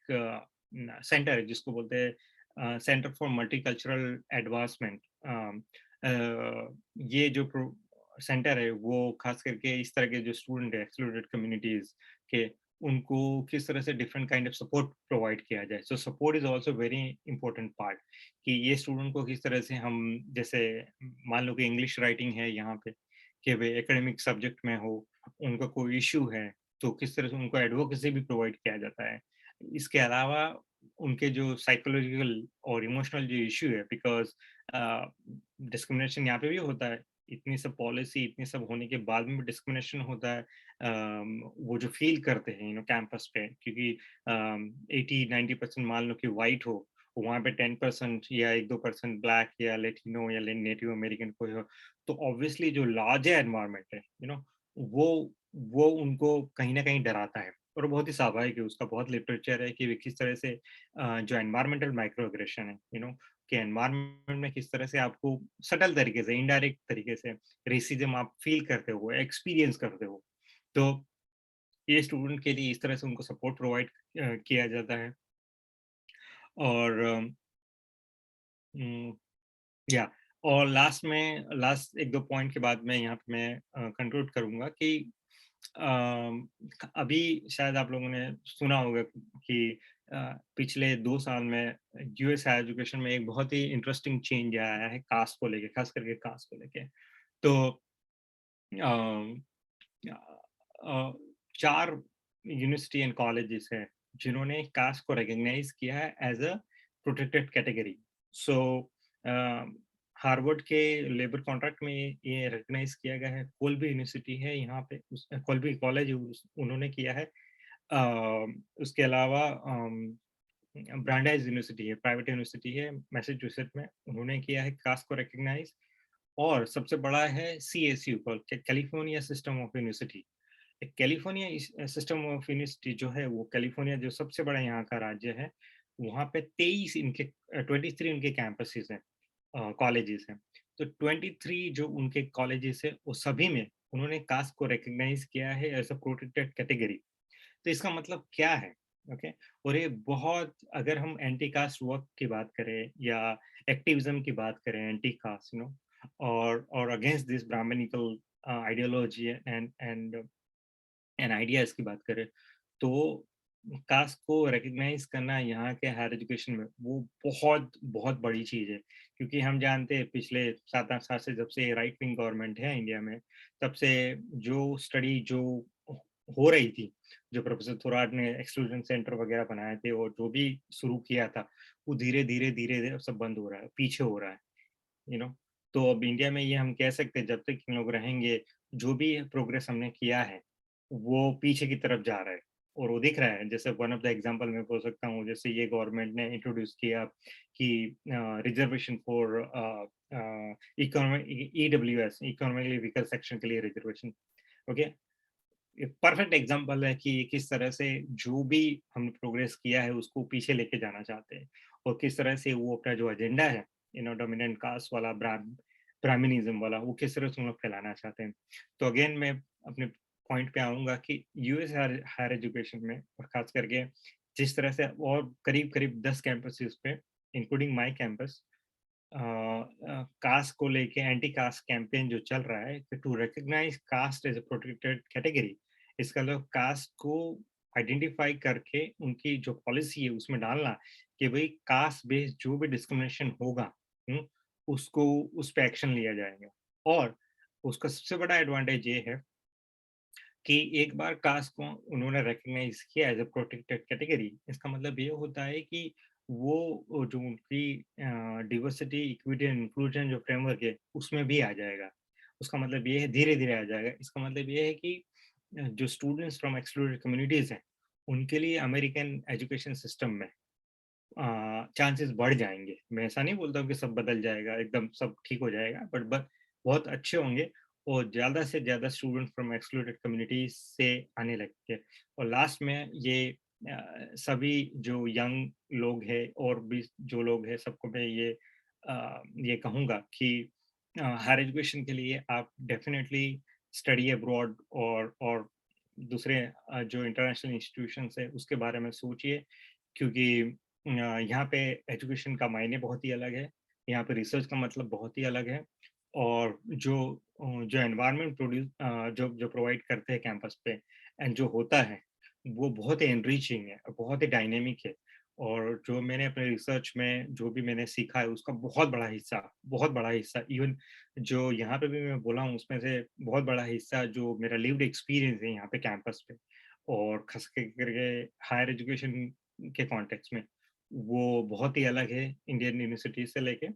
D: सेंटर है जिसको बोलते हैं सेंटर फॉर मल्टीकल्चरल एडवांसमेंट। ये जो सेंटर है वो खास करके इस तरह के जो स्टूडेंट है एक्सक्लूडेड कम्युनिटीज के उनको किस तरह से different kind of support provide किया जाए। So support is also very important part कि ये स्टूडेंट को किस तरह से हम, जैसे मान लो कि इंग्लिश राइटिंग है यहाँ पे कि वे एकेडमिक सब्जेक्ट में हो, उनका कोई इश्यू है तो किस तरह से उनको एडवोकेसी भी प्रोवाइड किया जाता है। इसके अलावा उनके जो साइकोलॉजिकल और इमोशनल जो इश्यू है, बिकॉज डिस्क्रिमिनेशन यहाँ पे भी होता है, इतनी सब पॉलिसी इतनी सब होने के बाद में भी डिस्क्रिमिनेशन होता है। वो जो फील करते हैं कैंपस पे, क्योंकि 80-90% मान लो कि वाइट हो, वहाँ पे 10% या 1-2% ब्लैक या लेटिनो या नेटिव अमेरिकन कोई हो, तो ऑब्वियसली जो लार्जर एनवायरनमेंट है वो वो उनको कहीं ना कहीं डराता है। और बहुत ही स्वाभाविक है, उसका बहुत लिटरेचर है कि वे किस तरह से जो एनवायरमेंटल माइक्रोएग्रेशन है कि एनवायरनमेंट में किस तरह से आपको सटल तरीके से, इनडायरेक्ट तरीके से रेसिज्म आप फील करते हो, एक्सपीरियंस करते हो। तो ये स्टूडेंट के लिए इस तरह से उनको सपोर्ट प्रोवाइड किया जाता है। और या और लास्ट 1-2 पॉइंट के बाद मैं यहाँ पे मैं कंक्लूड करूंगा कि अभी शायद आप लोगों ने सुना होगा कि पिछले 2 साल में यूएस हायर एजुकेशन में एक बहुत ही इंटरेस्टिंग चेंज आया है कास्ट को लेके, खास करके कास्ट को लेके। तो uh, uh, 4 university and colleges हैं जिन्होंने कास्ट को रिकॉग्नाइज किया है as a protected category. So Harvard के लेबर कॉन्ट्रैक्ट में ये रिकॉग्नाइज किया गया है। कोलबी यूनिवर्सिटी है यहाँ पे, कोलबी कॉलेज उन्होंने किया है। उसके अलावा ब्रांडाइज यूनिवर्सिटी है, प्राइवेट यूनिवर्सिटी है मैसेच्यूसेट्स में, उन्होंने किया है कास्ट को रिकॉग्नाइज। और सबसे बड़ा है CSU California system of university. California system of university जो है वो कैलिफोर्निया जो सबसे बड़ा यहाँ का राज्य है, वहाँ पे 23 इनके 23 उनके कैंपसेस हैं, कॉलेजेस हैं। तो 23 जो उनके कॉलेजेस है वो सभी में उन्होंने कास्ट को रिकॉग्नाइज किया है एज अ प्रोटेक्टेड कैटेगरी। तो इसका मतलब क्या है? ओके, और ये बहुत, अगर हम एंटी कास्ट वर्क की बात करें या एक्टिविज्म की बात करें, एंटी कास्ट और against this brahmanical ideology and ideas की बात करें, तो कास्ट को रिकॉग्नाइज करना यहाँ के हायर एजुकेशन में वो बहुत बहुत बड़ी चीज है। क्योंकि हम जानते हैं पिछले 7-8 साल से जब से राइट विंग गवर्नमेंट है इंडिया में, तब से जो स्टडी जो हो रही थी, जो प्रोफेसर थोराट ने एक्सक्लूजन सेंटर वगैरह बनाए थे और जो भी शुरू किया था, वो धीरे धीरे धीरे धीरे सब बंद हो रहा है, पीछे हो रहा है। तो अब इंडिया में ये हम कह सकते हैं, जब तक इन लोग रहेंगे, जो भी प्रोग्रेस हमने किया है वो पीछे की तरफ जा रहा है, और वो दिख रहा है। जैसे वन ऑफ द एग्जांपल मैं बोल सकता हूँ, जैसे ये गवर्नमेंट ने इंट्रोड्यूस किया कि reservation for EWS, economically weaker section के लिए रिजर्वेशन। ओके, परफेक्ट एग्जांपल है कि किस तरह से जो भी हमने प्रोग्रेस किया है उसको पीछे लेके जाना चाहते हैं, और किस तरह से वो अपना जो एजेंडा है डोमिनेंट कास्ट वाला, ब्राह्मणिज्म वाला, वो किस तरह से हम लोग फैलाना चाहते हैं। तो अगेन मैं अपने पॉइंट पे आऊंगा कि यूएस हायर एजुकेशन में, और खास करके जिस तरह से और करीब करीब 10 कैंपसेस पे इंक्लूडिंग माय कैंपस कास्ट को लेके एंटी कास्ट कैंपेन जो चल रहा है, to recognize caste as a protected category, इसका मतलब कास्ट को आइडेंटिफाई करके उनकी जो पॉलिसी है उसमें डालना कि भाई कास्ट बेस्ड जो भी डिस्क्रिमिनेशन होगा, उसको उस पर एक्शन लिया जाएगा। और उसका सबसे बड़ा एडवांटेज ये है कि एक बार कास्ट को उन्होंने रिकॉग्नाइज किया एज ए प्रोटेक्टेड कैटेगरी, इसका मतलब ये होता है कि वो जो उनकी डिवर्सिटी, इक्विटी एंड इंक्लूजन जो फ्रेमवर्क है उसमें भी आ जाएगा। उसका मतलब ये है धीरे धीरे आ जाएगा। इसका मतलब ये है कि जो स्टूडेंट्स फ्रॉम एक्सक्लूडेड कम्युनिटीज हैं उनके लिए अमेरिकन एजुकेशन सिस्टम में चांसेस बढ़ जाएंगे। मैं ऐसा नहीं बोलता हूँ कि सब बदल जाएगा, एकदम सब ठीक हो जाएगा, बट बहुत अच्छे होंगे, और ज़्यादा से ज़्यादा स्टूडेंट फ्रॉम एक्सक्लूडेड कम्युनिटीज से आने लगते। और लास्ट में ये सभी जो यंग लोग हैं और भी जो लोग हैं, सबको मैं ये कहूँगा कि हायर एजुकेशन के लिए आप डेफिनेटली स्टडी अब्रॉड और दूसरे जो इंटरनेशनल इंस्टीट्यूशंस है उसके बारे में सोचिए, क्योंकि यहाँ पे एजुकेशन का मायने बहुत ही अलग है, यहाँ पे रिसर्च का मतलब बहुत ही अलग है, और जो एनवायरनमेंट जो प्रोवाइड करते हैं कैंपस पे एंड जो होता है वो बहुत ही एनरिचिंग है, बहुत ही डायनेमिक है। और जो मैंने अपने रिसर्च में जो भी मैंने सीखा है उसका बहुत बड़ा हिस्सा इवन जो यहाँ पे भी मैं बोला हूँ उसमें से बहुत बड़ा हिस्सा जो मेरा लिव्ड एक्सपीरियंस है यहाँ पे कैंपस पे, और खास करके हायर एजुकेशन के कॉन्टेक्स्ट में वो बहुत ही अलग है इंडियन यूनिवर्सिटी से लेके।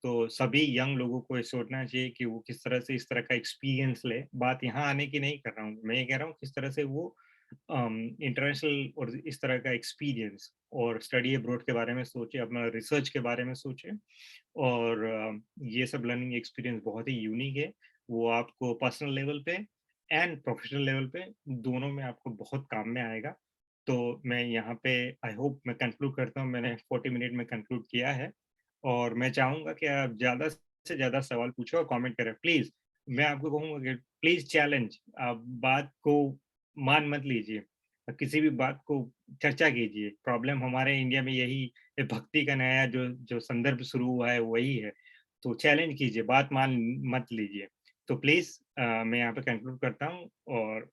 D: तो सभी यंग लोगों को ये सोचना चाहिए कि वो किस तरह से इस तरह का एक्सपीरियंस ले। बात यहाँ आने की नहीं कर रहा हूँ, मैं ये कह रहा हूँ किस तरह से वो इंटरनेशनल और इस तरह का एक्सपीरियंस और स्टडी अब्रॉड के बारे में सोचे, अपना रिसर्च के बारे में सोचे। और ये सब लर्निंग एक्सपीरियंस बहुत ही यूनिक है, वो आपको पर्सनल लेवल पे एंड प्रोफेशनल लेवल पे दोनों में आपको बहुत काम में आएगा। तो मैं यहाँ पे आई होप मैं कंक्लूड करता हूँ, मैंने 40 मिनट में कंक्लूड किया है, और मैं चाहूँगा कि आप ज़्यादा से ज़्यादा सवाल पूछो और कमेंट करें प्लीज़। मैं आपको कहूँगा कि प्लीज़ चैलेंज, आप बात को मान मत लीजिए, किसी भी बात को चर्चा कीजिए। प्रॉब्लम हमारे इंडिया में यही है, भक्ति का नया जो संदर्भ शुरू हुआ है वही है। तो चैलेंज कीजिए, बात मान मत लीजिए। तो प्लीज़ मैं यहाँ पे कंक्लूड करता हूँ और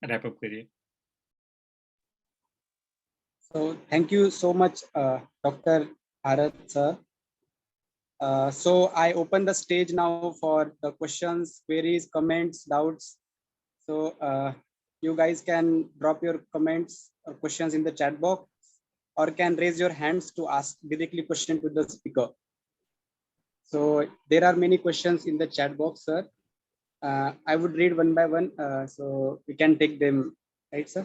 D: रैप अप करिए।
A: So thank you so much, Dr. Bharat sir. So I open the stage now for the questions, queries, comments, doubts. So you guys can drop your comments or questions in the chat box, or can raise your hands to ask directly question to the speaker. So there are many questions in the chat box, sir. I would read one by one, so we can take them, right, sir?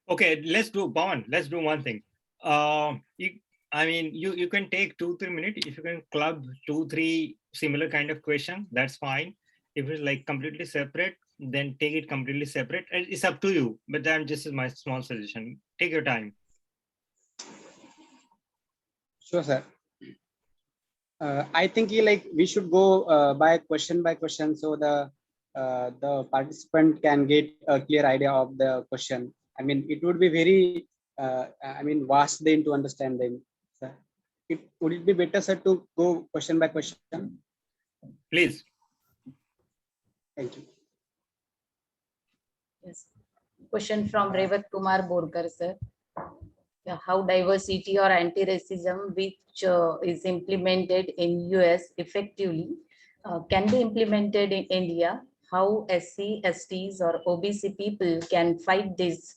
D: Okay, let's do one thing. You can take 2-3 minutes. If you can club 2-3 similar kind of question, that's fine. If it's like completely separate, then take it completely separate. It's up to you, but this is my small suggestion. Take your time.
A: Sure, sir. I think we should go by question, so the participant can get a clear idea of the question. I mean, it would be very vast then to understand them. Sir, would it be better, sir, to go question by question?
D: Please.
A: Thank you.
E: Yes. Question from Revat Kumar Borkar, sir. How diversity or anti-racism, which is implemented in US effectively, can be implemented in India? How SC, STs or OBC people can fight this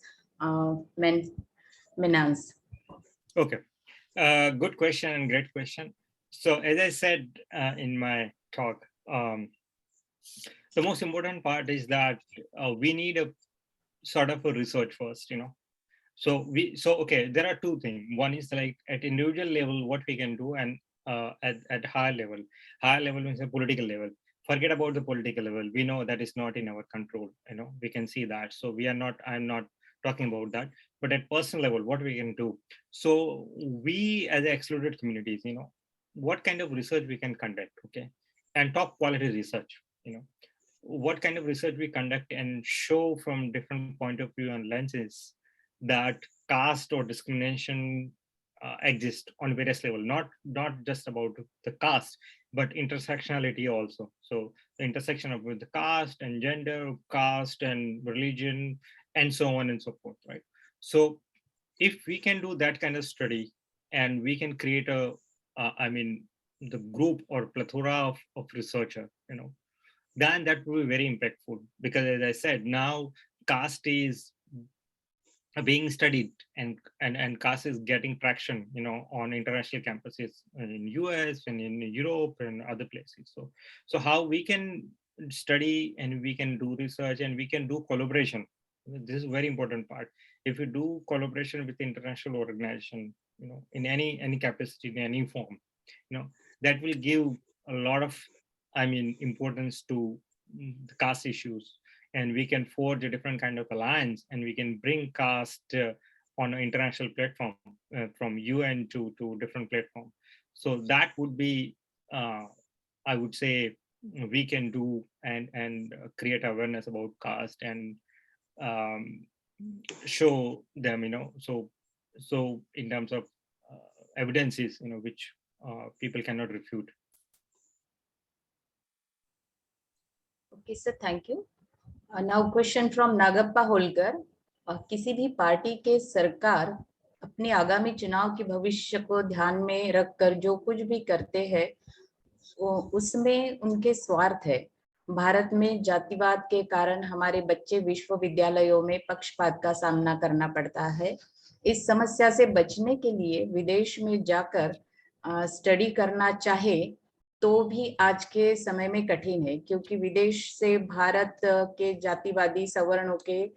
E: menace?
D: Okay, good question and great question. So as I said in my talk, the most important part is that we need a sort of a research first, So okay, there are two things. One is like at individual level, what we can do, and at higher level. Higher level means a political level. Forget about the political level. We know that is not in our control. We can see that. So I'm not talking about that. But at personal level, what we can do. So we as excluded communities, what kind of research we can conduct, okay, and top quality research, what kind of research we conduct and show from different point of view and lenses that caste or discrimination exist on various level, not just about the caste, but intersectionality also. So the intersection of the caste and gender, caste and religion, and so on and so forth, right? So if we can do that kind of study, and we can create the group or plethora of researcher, then that will be very impactful, because as I said, now caste is being studied, and caste is getting traction, on international campuses in US and in Europe and other places. So how we can study, and we can do research, and we can do collaboration. This is a very important part. If you do collaboration with international organization, in any capacity, in any form, that will give a lot of importance to the caste issues, and we can forge a different kind of alliance, and we can bring caste on an international platform, from UN to different platform. So that would be, I would say, we can do and create awareness about caste, and show them, so in terms of evidences, which people cannot refute.
E: Okay, sir, thank you. Now question from Nagappa Holkar. किसी भी party के सरकार अपने आगामी चुनाव के भविष्य को ध्यान में रखकर जो कुछ भी करते हैं, उसमें उनके स्वार्थ है। भारत में जातिवाद के कारण हमारे बच्चे विश्वविद्यालयों में पक्षपात का सामना करना पड़ता है। इस समस्या से बचने के लिए विदेश में जाकर स्टडी करना चाहे तो भी आज के समय में कठिन है, क्योंकि विदेश से भारत के जातिवादी सवर्णों के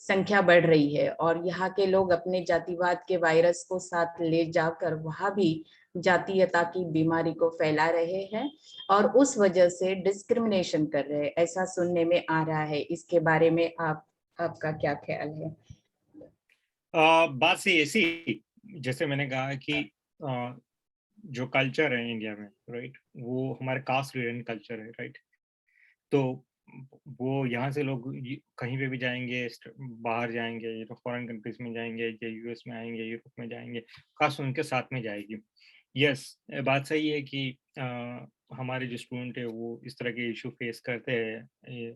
E: संख्या बढ़ रही है, और यहाँ के लोग अपने जातिवाद के वायरस को साथ ले जाकर वहां भी जातीयता की बीमारी को फैला रहे हैं, और उस वजह से डिस्क्रिमिनेशन कर रहे हैं, ऐसा सुनने में आ रहा है। इसके बारे में आपका क्या ख्याल है?
D: बात सही ऐसी, जैसे मैंने कहा कि जो कल्चर है इंडिया में, राइट, वो हमारे कास्ट रिलेटेड कल्चर है, राइट। तो वो यहाँ से लोग कहीं पे भी जाएंगे, बाहर जाएंगे, फॉरेन कंट्रीज में जाएंगे, या यूएस में आएंगे, यूरोप में जाएंगे, कास्ट उनके साथ में जाएगी। यस, बात सही है कि हमारे जो स्टूडेंट है वो इस तरह के इशू फेस करते हैं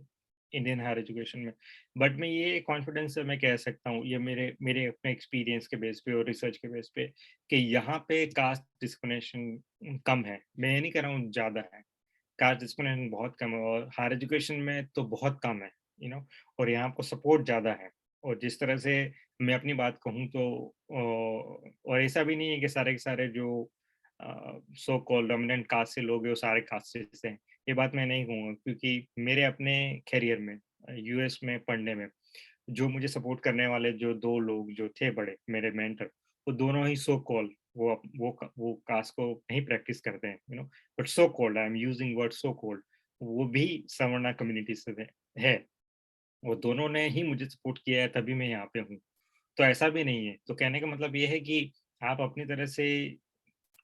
D: इंडियन हायर एजुकेशन में, बट मैं ये कॉन्फिडेंस से मैं कह सकता हूँ, ये मेरे अपने एक्सपीरियंस के बेस पे और रिसर्च के बेस पे, कि यहाँ पे कास्ट डिस्क्रिमिनेशन कम है। मैं ये नहीं कह रहा हूँ ज्यादा है, कास्ट डिस्क्रिमिनेशन बहुत कम है, और हायर एजुकेशन में तो बहुत कम है, और यहाँ आपको सपोर्ट ज्यादा है। और जिस तरह से मैं अपनी बात कहूँ तो, और ऐसा भी नहीं है कि सारे के सारे जो सो कॉल्ड डोमिनेंट कास्ट से लोग हैं वो सारे कास्ट से हैं, ये बात मैं नहीं कहूँगा, क्योंकि मेरे अपने कैरियर में यूएस में पढ़ने में जो मुझे सपोर्ट करने वाले जो दो लोग जो थे बड़े मेरे मेंटर, वो दोनों ही सो कॉल्ड वो कास्ट को नहीं प्रैक्टिस करते हैं, but so called, I am using word so called, वो भी सवर्णा कम्युनिटी से है। वो दोनों ने ही मुझे सपोर्ट किया है, तभी मैं यहाँ पे हूँ। तो ऐसा भी नहीं है। तो कहने का मतलब ये है कि आप अपनी तरह से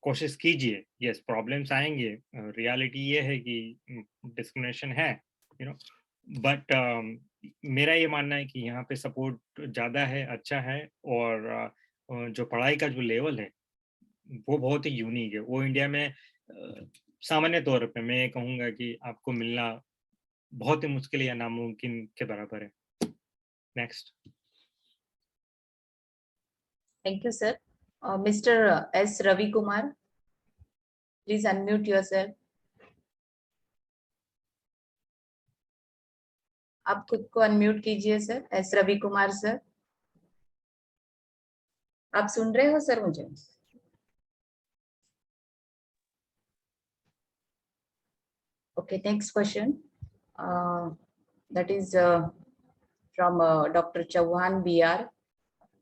D: कोशिश कीजिए। यस, प्रॉब्लम्स आएंगे, रियलिटी ये है कि डिस्क्रिमिनेशन है, बट मेरा ये मानना है कि यहाँ पे सपोर्ट ज़्यादा है, अच्छा है, और जो पढ़ाई का जो लेवल है वो बहुत ही यूनिक है। वो इंडिया में सामान्य तौर पे मैं कहूँगा कि आपको मिलना बहुत ही मुश्किल या नामुमकिन के बराबर है। Next.
E: Thank you sir. Mister S Ravi Kumar, please unmute yourself. आप खुद को अनम्यूट कीजिए sir. S Ravi Kumar sir, आप सुन रहे हो सर मुझे? Okay, next question. That is from Dr. Chauhan BR.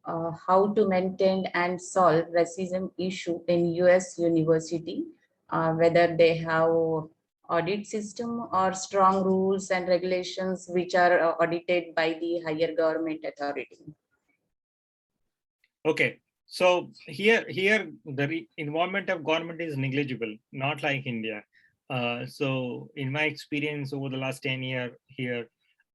E: How to maintain and solve racism issue in US university, whether they have audit system or strong rules and regulations which are audited by the higher government authority.
D: Okay, so here the involvement of government is negligible, not like India. So in my experience over the last 10 years here,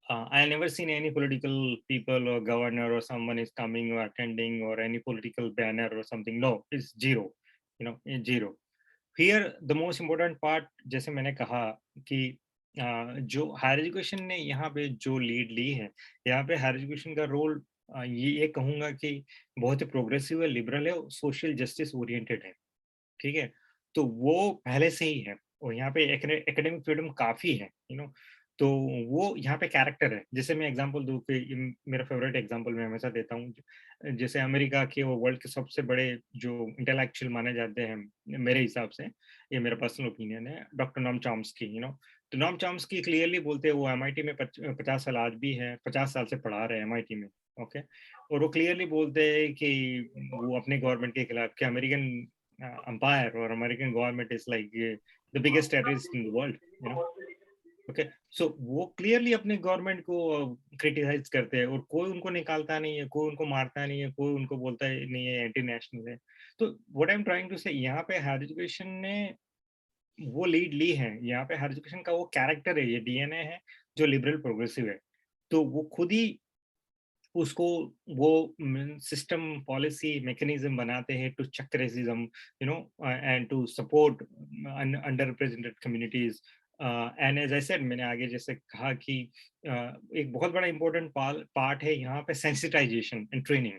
D: I never seen any political people or governor or someone is coming or attending or any political banner or something. No, it's zero, it's zero. Here the most important part, जैसे मैंने कहा कि जो higher education ने यहाँ पे जो lead ली है, यहाँ पे हायर एजुकेशन का रोल ये कहूँगा कि बहुत ही प्रोग्रेसिव है, लिबरल है, सोशल जस्टिस ओरिएंटेड है, ठीक है। तो वो पहले से ही है और यहाँ पे एकेडमिक फ्रीडम काफी है, तो वो यहाँ पे कैरेक्टर है। जैसे मैं एग्जांपल दूं कि मेरा फेवरेट एग्जांपल मैं हमेशा देता हूँ, जैसे अमेरिका के वो वर्ल्ड के सबसे बड़े जो इंटेलेक्चुअल माने जाते हैं मेरे हिसाब से, ये मेरा पर्सनल ओपिनियन है, डॉक्टर नॉम चॉम्स्की। तो नॉम चॉम्स्की क्लियरली बोलते हैं, वो एमआईटी में 50 साल आज भी है, 50 साल से पढ़ा रहे हैं एमआईटी में, ओके। और वो क्लियरली बोलते हैं कि वो अपने गवर्नमेंट के खिलाफ कि American empire or American government is like the biggest terrorist in the world, okay. So वो क्लियरली अपने गवर्नमेंट को क्रिटिसाइज करते हैं और कोई उनको निकालता नहीं है, कोई उनको मारता नहीं है, कोई उनको बोलता है नहीं है एंटी नेशनल है। तो what I am trying to say, यहाँ पे हायर एजुकेशन ने वो लीड ली है, यहाँ पे हायर एजुकेशन का वो कैरेक्टर है, ये डीएनए है जो लिबरल प्रोग्रेसिव है। तो वो खुद ही उसको वो सिस्टम पॉलिसी मैकेनिज्म बनाते हैं to check racism, and to support under represented communities. And as I said, मैंने आगे जैसे कहा कि एक बहुत बड़ा इंपॉर्टेंट पार्ट है यहाँ पे सेंसिटाइजेशन एंड ट्रेनिंग।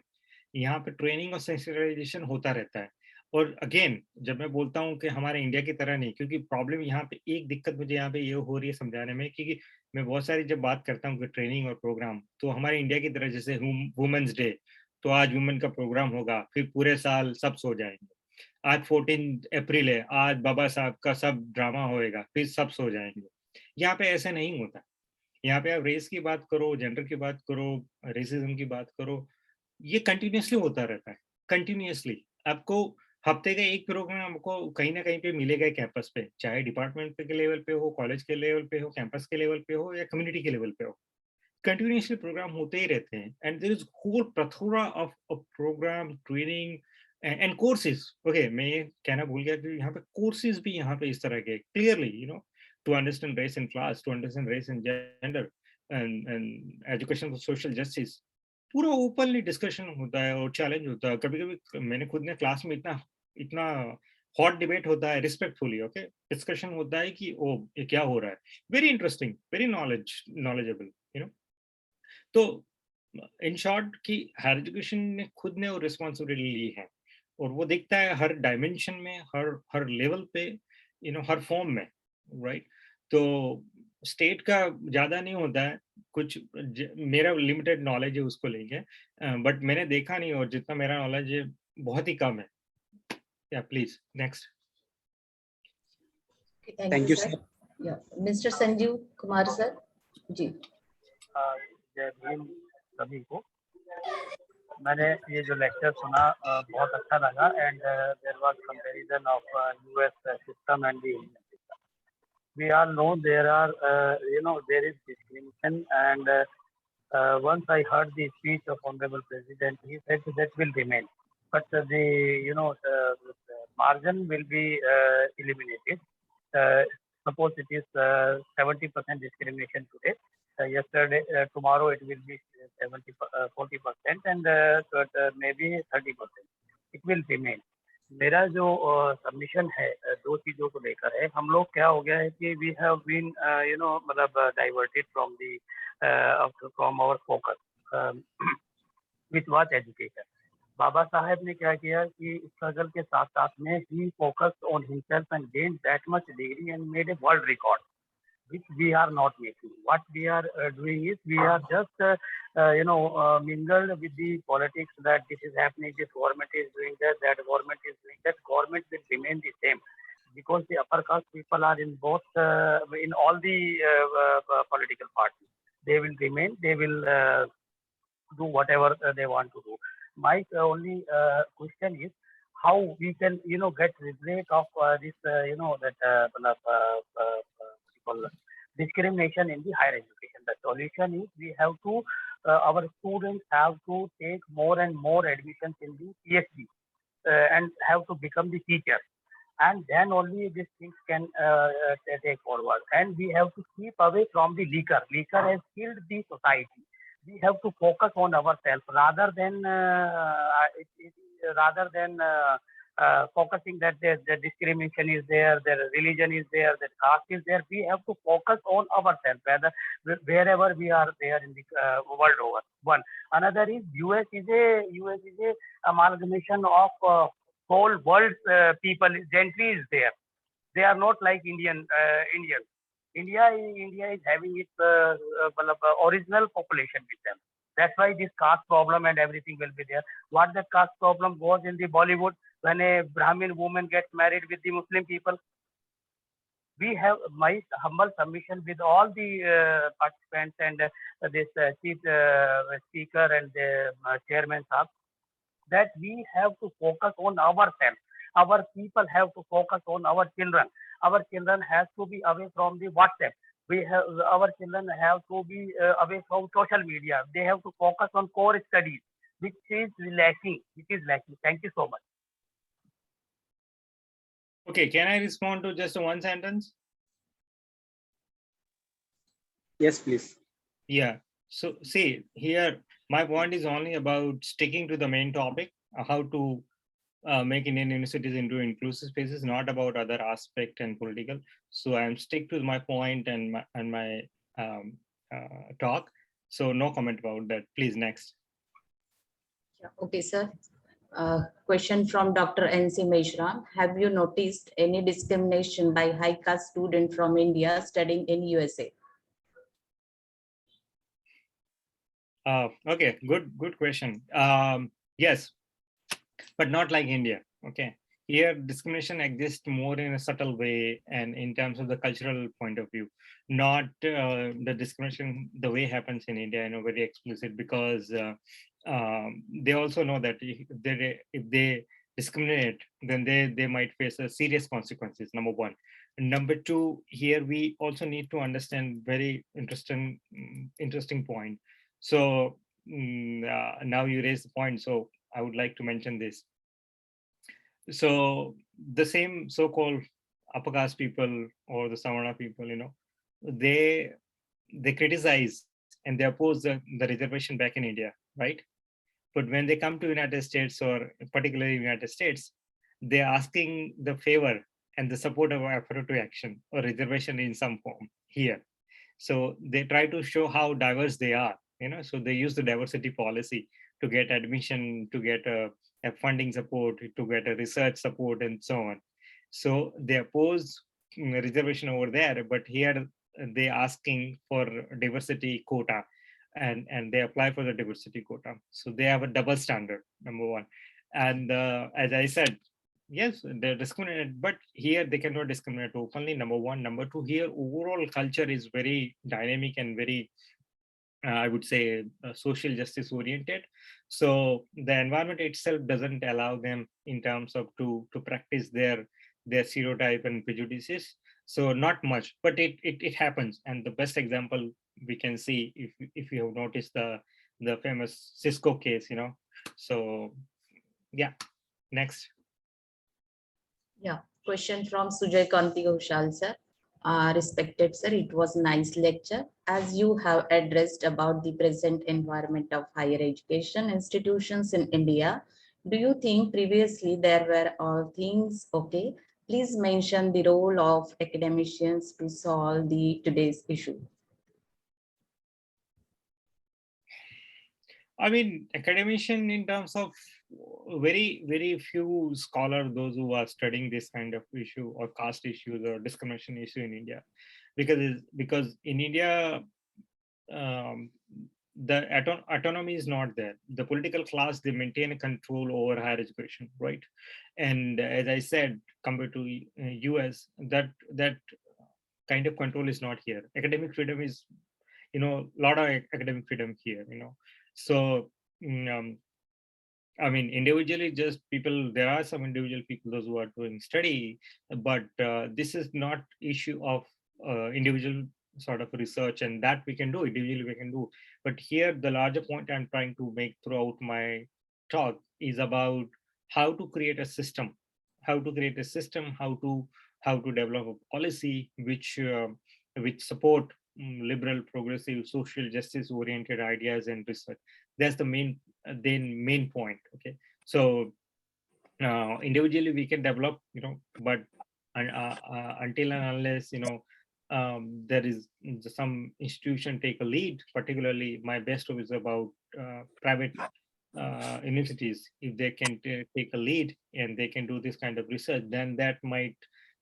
D: यहाँ पे ट्रेनिंग और सेंसिटाइजेशन होता रहता है। और अगेन जब मैं बोलता हूँ कि हमारे इंडिया की तरह नहीं, क्योंकि प्रॉब्लम यहाँ पे एक दिक्कत मुझे यहाँ पे ये हो रही है समझाने में, क्योंकि मैं बहुत सारी जब बात करता हूँ कि ट्रेनिंग और प्रोग्राम, तो हमारे इंडिया की तरह जैसे वुमेन्स डे, तो आज वुमेन का प्रोग्राम होगा, फिर पूरे साल सब सो जाएंगे। आज 14 अप्रैल है, आज बाबा साहब का सब ड्रामा होएगा, फिर सब सो जाएंगे। यहाँ पे ऐसा नहीं होता। यहाँ पे आप रेस की बात करो, जेंडर की बात करो, रेसिज्म की बात करो, ये कंटिन्यूसली होता रहता है, कंटिन्यूसली। आपको हफ्ते का एक प्रोग्राम आपको कहीं ना कहीं पे मिलेगा कैंपस पे, चाहे डिपार्टमेंट के लेवल पे हो, कॉलेज के लेवल पे हो, कैंपस के लेवल पे हो या कम्युनिटी के लेवल पे हो, कंटिन्यूसली प्रोग्राम होते ही रहते हैं। And there is whole plethora of program, training and courses. Okay, मैं ये कहना भूल गया कि यहाँ पे कोर्सेज भी यहाँ पे इस तरह के clearly, to understand race and class, to understand race and gender and education for social justice, पूरा ओपनली डिस्कशन होता है और चैलेंज होता है। कभी कभी मैंने खुद ने क्लास में इतना हॉट डिबेट होता है, रिस्पेक्टफुली, ओके, डिस्कशन होता है कि ओ ये क्या हो रहा है, वेरी इंटरेस्टिंग, वेरी नॉलेजेबल, तो इन शॉर्ट कि हायर एजुकेशन ने खुद ने वो रिस्पॉन्सिबिलिटी ली है और वो दिखता है हर डायमेंशन में, हर लेवल पे, हर फॉर्म में, राइट। तो स्टेट का ज्यादा नहीं होता है कुछ, मेरा लिमिटेड नॉलेज है उसको लेके, बट मैंने देखा नहीं, और जितना मेरा नॉलेज है बहुत ही कम है। या please next.
A: Thank you sir.
E: Mister Sanjeev Kumar sir ji.
F: जय भीम सभी को। मैंने ये जो लेक्चर सुना बहुत अच्छा लगा, and there was comparison of US system and the Indian system. We all know there is discrimination, and once I heard the speech of Honorable President, he said that will remain, but the margin will be eliminated. Suppose it is 70% discrimination today, yesterday, tomorrow it will be 40%, and maybe 30%. It will remain. मेरा जो submission है दो चीजों को लेकर है। हम लोग क्या हो गया है कि वी हैव बीन मतलब diverted from our focus which was education. Babasaheb ने क्या किया कि स्ट्रगल के साथ साथ में ही focus on himself and gain that much degree and made a world record, which we are not making. What we are doing is we are just mingled with the politics that this is happening, this government is doing that government is doing that. Government will remain the same because the upper caste people are in both, in all the political parties. They will remain, they will do whatever they want to do. My only question is how we can, get rid of this, that discrimination in the higher education. The solution is we have to, our students have to take more and more admissions in the Ph.D. And have to become the teacher. And then only these things can take forward. And we have to keep away from the liquor. Liquor has killed the society. We have to focus on ourselves rather than focusing that the discrimination is there, the religion is there, the caste is there. We have to focus on ourselves, wherever we are there in the world over. One. Another is US is a amalgamation of whole world people. Gentry is there. They are not like Indians. India is having its original population with them. That's why this caste problem and everything will be there. What the caste problem was in the Bollywood when a Brahmin woman gets married with the Muslim people. We have my humble submission with all the participants and this chief speaker and the chairman sahab, that we have to focus on ourselves. Our people have to focus on our children. Our children have to be away from the WhatsApp. Our children have to be away from social media. They have to focus on core studies, which is lacking. Thank you so much.
D: Okay, can I respond to just one sentence?
A: Yes, please.
D: Yeah. So see here, my point is only about sticking to the main topic, how to make Indian universities into inclusive spaces, not about other aspect and political. So I'm stick to my point and my talk. So no comment about that. Please, next.
E: Okay, sir. Question from Dr. N.C. Meshram. Have you noticed any discrimination by high caste student from India studying in USA?
D: Okay, good question. Yes, but not like India. Okay, here discrimination exists more in a subtle way and in terms of the cultural point of view, not the discrimination the way happens in India, very explicit, because they also know that if they discriminate, then they might face a serious consequences, number one. And number two, here we also need to understand very interesting point. So now you raise the point, so I would like to mention this. So the same so-called upper caste people or the Savarna people, they criticize and they oppose the reservation back in India, right? But when they come to United States, or particularly United States, they're asking the favor and the support of affirmative action or reservation in some form here. So they try to show how diverse they are, so they use the diversity policy to get admission, to get a funding support, to get a research support, and so on. So they oppose reservation over there, but here they asking for diversity quota, and they apply for the diversity quota. So they have a double standard, number one. And as I said, yes, they're discriminated, but here they cannot discriminate openly, number one. Number two, here overall culture is very dynamic and very I would say social justice oriented. So the environment itself doesn't allow them in terms of to practice their stereotype and prejudices. So not much, but it happens. And the best example we can see, if you have noticed the famous Cisco case, So yeah, next.
E: Yeah, question from Sujay Kanti Ghoshal, sir. Respected sir, it was nice lecture. As you have addressed about the present environment of higher education institutions in India, do you think previously there were all things okay? Please mention the role of academicians to solve today's issue.
D: I mean, academician in terms of very few scholars, those who are studying this kind of issue or caste issues or discrimination issue in India, because in India, the autonomy is not there. The political class, they maintain control over higher education, right? And as I said, compared to US, that kind of control is not here. Academic freedom is, a lot of academic freedom here, So, I mean, individually, just people, there are some individual people, those who are doing study, but this is not issue of individual sort of research, and that we can do, individually we can do. But here, the larger point I'm trying to make throughout my talk is about how to create a system, how to develop a policy which support liberal, progressive, social justice oriented ideas and research. That's the main point. Okay, so individually we can develop, but until and unless there is some institution take a lead, particularly my best hope is about private universities. If they can take a lead and they can do this kind of research, then that might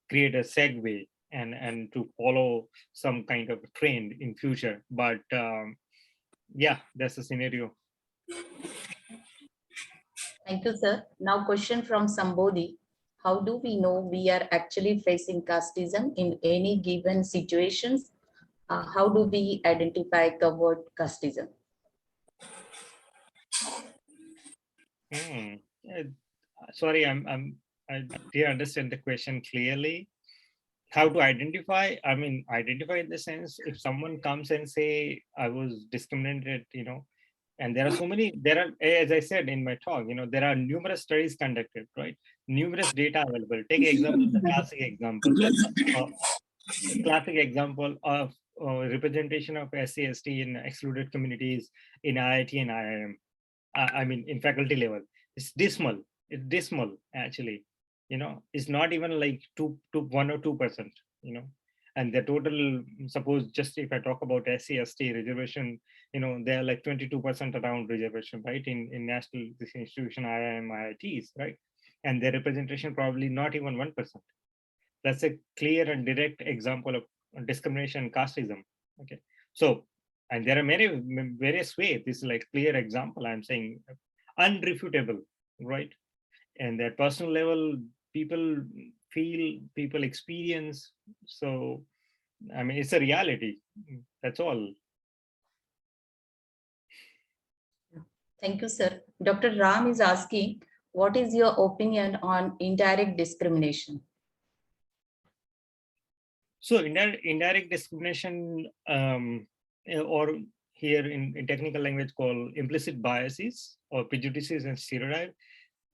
D: create a segue and to follow some kind of trend in future. But yeah, that's the scenario.
E: Thank you, sir. Now question from Sambodhi. How do we know we are actually facing casteism in any given situations? How do we identify covert casteism?
D: Sorry, I didn't understand the question clearly. How to identify? I mean, identify in the sense, if someone comes and say I was discriminated, and there are so many, as I said in my talk, there are numerous studies conducted, right? Numerous data available. Take example, the classic example of representation of SC/ST in excluded communities in IIT and IIM. I mean, in faculty level, it's dismal. It's dismal, actually. It's not even like 1 or 2%. And the total, suppose just if I talk about SC/ST reservation, they're like 22% around reservation, right? In national this institution, IIM, IITs, right? And their representation probably not even 1%. That's a clear and direct example of discrimination, casteism. Okay, so, and there are many various ways. This is like clear example. I'm saying unrefutable, right? And at personal level, people feel, people experience. So, I mean, it's a reality. That's all.
E: Thank you, sir. Dr. Ram is asking, what is your opinion on indirect discrimination?
D: So indirect discrimination, or here in technical language called implicit biases or prejudices and stereotypes,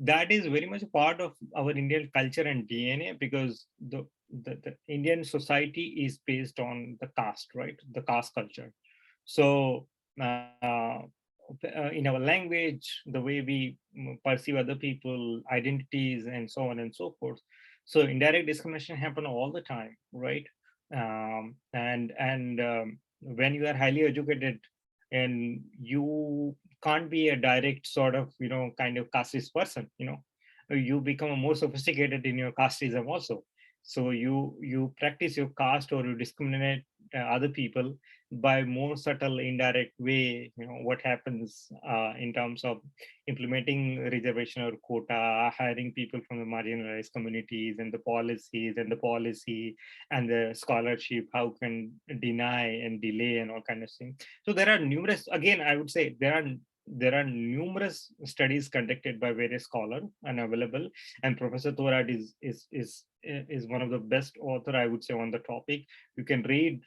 D: that is very much a part of our Indian culture and DNA, because the Indian society is based on the caste, right? The caste culture. So in our language, the way we perceive other people, identities, and so on and so forth. So indirect discrimination happen all the time, right? And when you are highly educated and you can't be a direct sort of, kind of casteist person, you become more sophisticated in your casteism also. So you practice your caste, or you discriminate other people by more subtle, indirect way. What happens in terms of implementing reservation or quota, hiring people from the marginalized communities, and the policy and the scholarship, how can deny and delay and all kind of things. So there are numerous, again, I would say there are numerous studies conducted by various scholars and available, and Professor Thorat is one of the best author, I would say, on the topic. You can read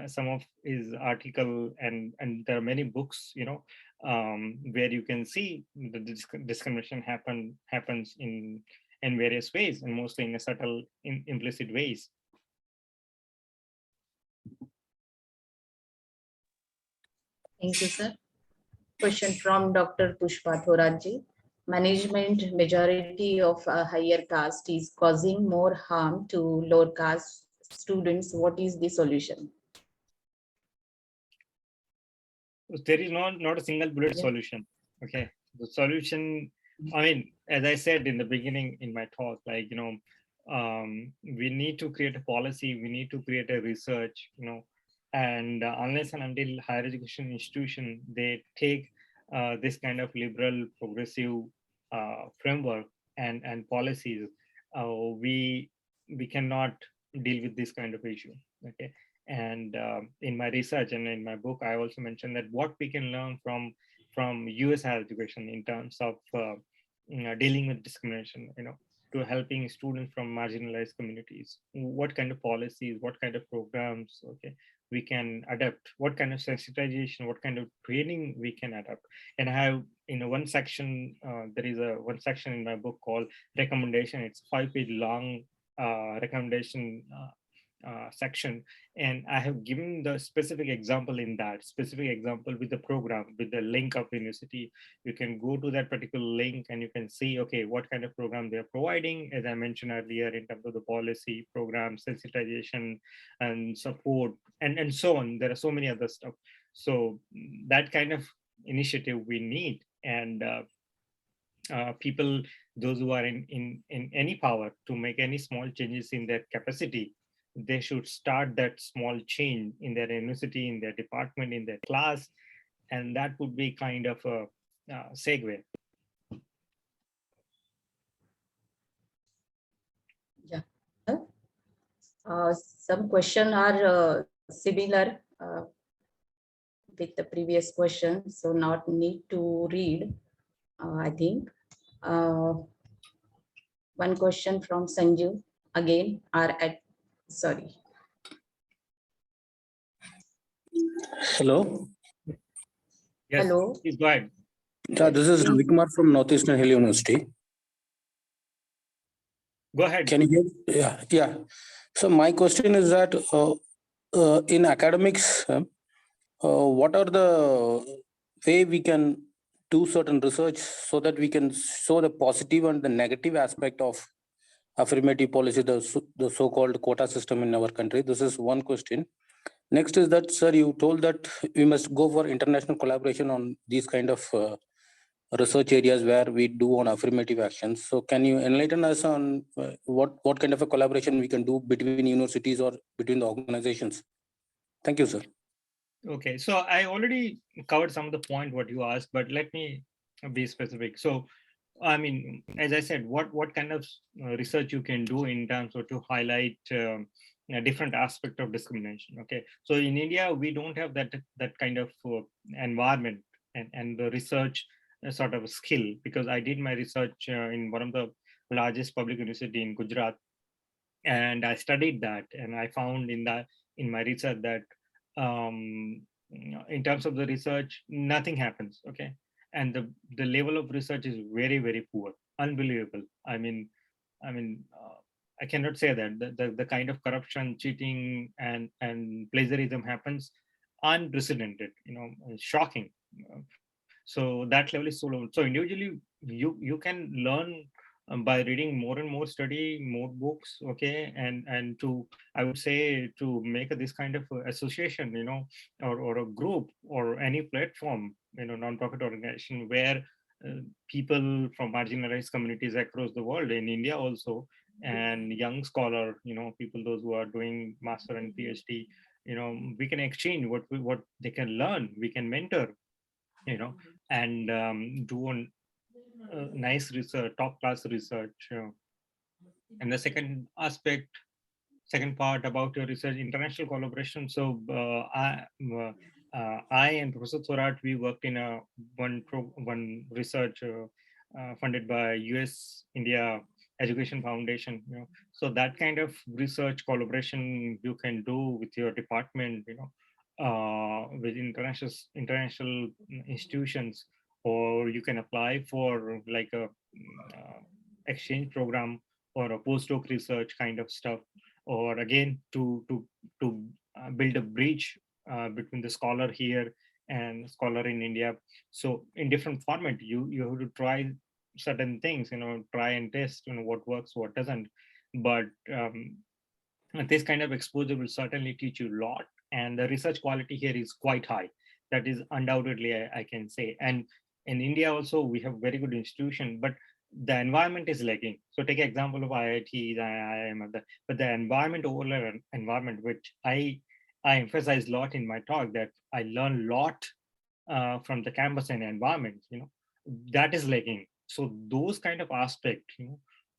D: some of his article, and there are many books, where you can see the discrimination happens in various ways, and mostly in a subtle, implicit ways.
E: Thank you, sir. Question from Dr. Pushpa Thoratji. Management majority of a higher caste is causing more harm to lower caste students. What is the solution?
D: There is not a single bullet solution. Okay, the solution, I mean, as I said in the beginning in my talk, like, we need to create a policy, we need to create a research, And unless and until higher education institution, they take this kind of liberal progressive framework and policies, we cannot deal with this kind of issue. Okay. And in my research and in my book, I also mentioned that what we can learn from US higher education in terms of dealing with discrimination, to helping students from marginalized communities, what kind of policies, what kind of programs, okay, we can adapt, what kind of sensitization, what kind of training we can adapt. And I have one section, there is a one section in my book called recommendation. It's 5-page long recommendation section, and I have given the specific example in that specific example with the program, with the link of university. You can go to that particular link and you can see, okay, what kind of program they're providing, as I mentioned earlier, in terms of the policy, program, sensitization, and support, and so on. There are so many other stuff. So that kind of initiative we need. And people, those who are in any power to make any small changes in their capacity, they should start that small change in their university, in their department, in their class, and that would be kind of a segue.
E: Yeah. Some questions are similar with the previous question, so not need to read, I think. One question from Sanju, again, sorry.
G: Hello.
D: Yes,
E: Hello.
D: please go ahead.
G: Yeah, this is Ravikumar from Northeastern Hill University.
D: Go ahead.
G: Can you hear? Yeah. So my question is that in academics, what are the way we can do certain research so that we can show the positive and the negative aspect of affirmative policy, the so-called quota system in our country? This is one question. Next is that, sir, you told that we must go for international collaboration on these kind of research areas where we do on affirmative actions. So can you enlighten us on what kind of a collaboration we can do between universities or between the organizations? Thank you, sir.
D: Okay, so I already covered some of the point what you asked, but let me be specific. So, I mean, as I said, what kind of research you can do in terms of to highlight a different aspect of discrimination. Okay, so in India we don't have that kind of environment and the research sort of skill, because I did my research in one of the largest public university in Gujarat, and I studied that, and I found in my research that in terms of the research, nothing happens. Okay, and the level of research is very, very poor, unbelievable. I mean, I cannot say that the kind of corruption, cheating, and plagiarism happens unprecedented. Shocking. So that level is so low. So individually, you can learn by reading more and more, study more books, okay, and to, I would say, to make this kind of association, or a group or any platform, non-profit organization, where people from marginalized communities across the world, in India also, and young scholar, people, those who are doing master and PhD, we can exchange what they can learn, we can mentor, and do on nice research, top class research. And the second part about your research, international collaboration. So I and Professor Thorat, we worked in one research funded by US India Education Foundation. So that kind of research collaboration you can do with your department, with international institutions, or you can apply for like a exchange program or a postdoc research kind of stuff, or again to build a bridge between the scholar here and scholar in India. So in different format, you have to try certain things, try and test, what works, what doesn't. But this kind of exposure will certainly teach you a lot, and the research quality here is quite high. That is undoubtedly, I can say. And in India also, we have very good institution, but the environment is lagging. So take an example of IITs, IIM, but the environment, overall environment, which I I emphasize a lot in my talk that I learn a lot from the campus and environment, that is lacking. So those kind of aspect,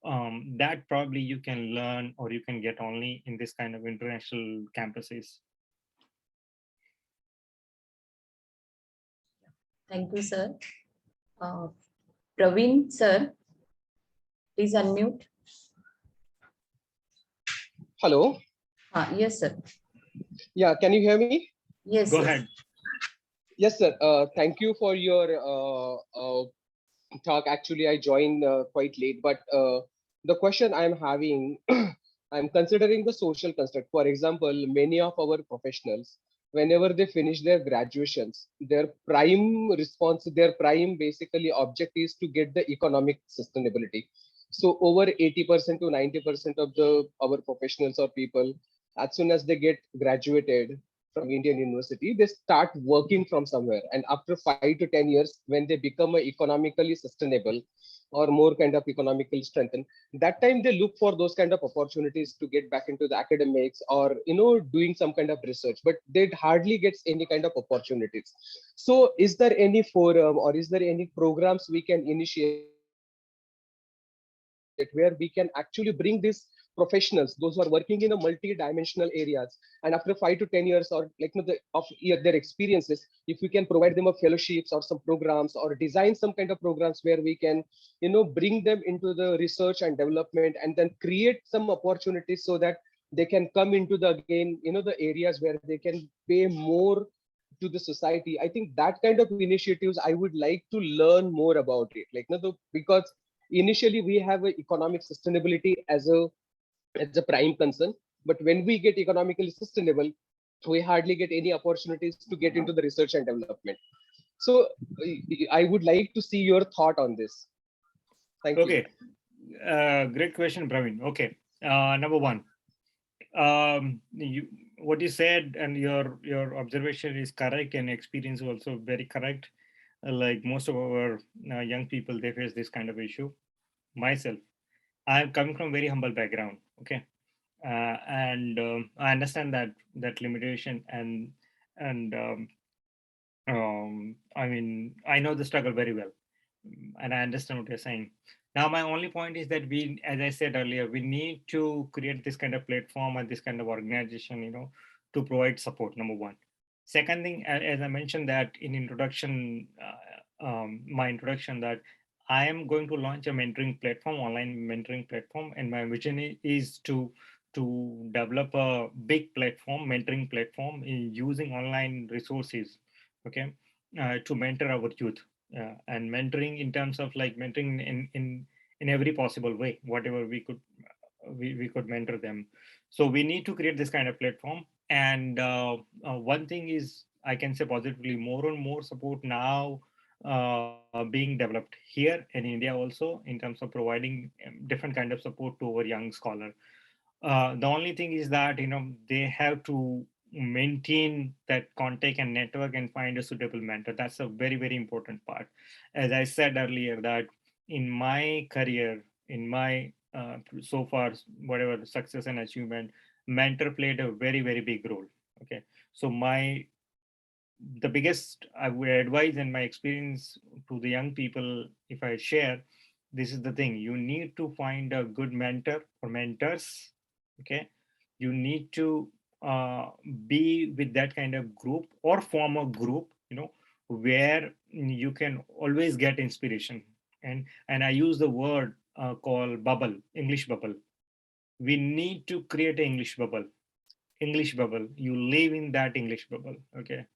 D: that probably you can learn or you can get only in this kind of international campuses.
E: Thank you, sir. Praveen, sir, please unmute.
H: Hello.
E: Yes, sir.
H: Yeah, can you hear me?
E: Yes.
D: Go
E: yes.
D: ahead.
H: Yes, sir. Thank you for your talk. Actually, I joined quite late, but the question I'm having, I'm considering the social construct. For example, many of our professionals, whenever they finish their graduations, their prime response, their prime basically object is to get the economic sustainability. So over 80% to 90% of our professionals or people, as soon as they get graduated from Indian University, they start working from somewhere. And after 5 to 10 years, when they become economically sustainable or more kind of economically strengthened, that time they look for those kind of opportunities to get back into the academics or doing some kind of research, but they hardly gets any kind of opportunities. So is there any forum or is there any programs we can initiate where we can actually bring these professionals, those who are working in a multi-dimensional areas, and after 5 to 10 years or their experiences, if we can provide them a fellowships or some programs or design some kind of programs where we can bring them into the research and development and then create some opportunities so that they can come into the again the areas where they can pay more to the society. I think that kind of initiatives I would like to learn more about it, because initially we have a economic sustainability as a prime concern, but when we get economically sustainable, we hardly get any opportunities to get into the research and development. So I would like to see your thought on this. Thank you.
D: Great question, Praveen. Okay, number one, what you said and your observation is correct and experience also very correct. Like most of our young people, they face this kind of issue. Myself, I'm coming from very humble background. Okay, and I understand that limitation and I mean, I know the struggle very well, and I understand what you're saying. Now, my only point is that we, as I said earlier, we need to create this kind of platform and this kind of organization, to provide support. Number one. Second thing, as I mentioned that in introduction, my introduction, that I am going to launch a mentoring platform, online mentoring platform, and my vision is to develop a big platform, mentoring platform, using online resources, okay, to mentor our youth, and mentoring in terms of like mentoring in every possible way, whatever we could mentor them. So we need to create this kind of platform. And one thing is, I can say positively, more and more support now being developed here in India also, in terms of providing different kind of support to our young scholar. The only thing is that they have to maintain that contact and network and find a suitable mentor. That's a very, very important part. As I said earlier, that in my career, in my so far, whatever success and achievement, mentor played a very, very big role. Okay, so the biggest I would advise in my experience to the young people, if I share, this is the thing: you need to find a good mentor or mentors. Okay, you need to be with that kind of group or form a group, where you can always get inspiration. And I use the word called bubble, English bubble. We need to create an English bubble. You live in that English bubble. Okay,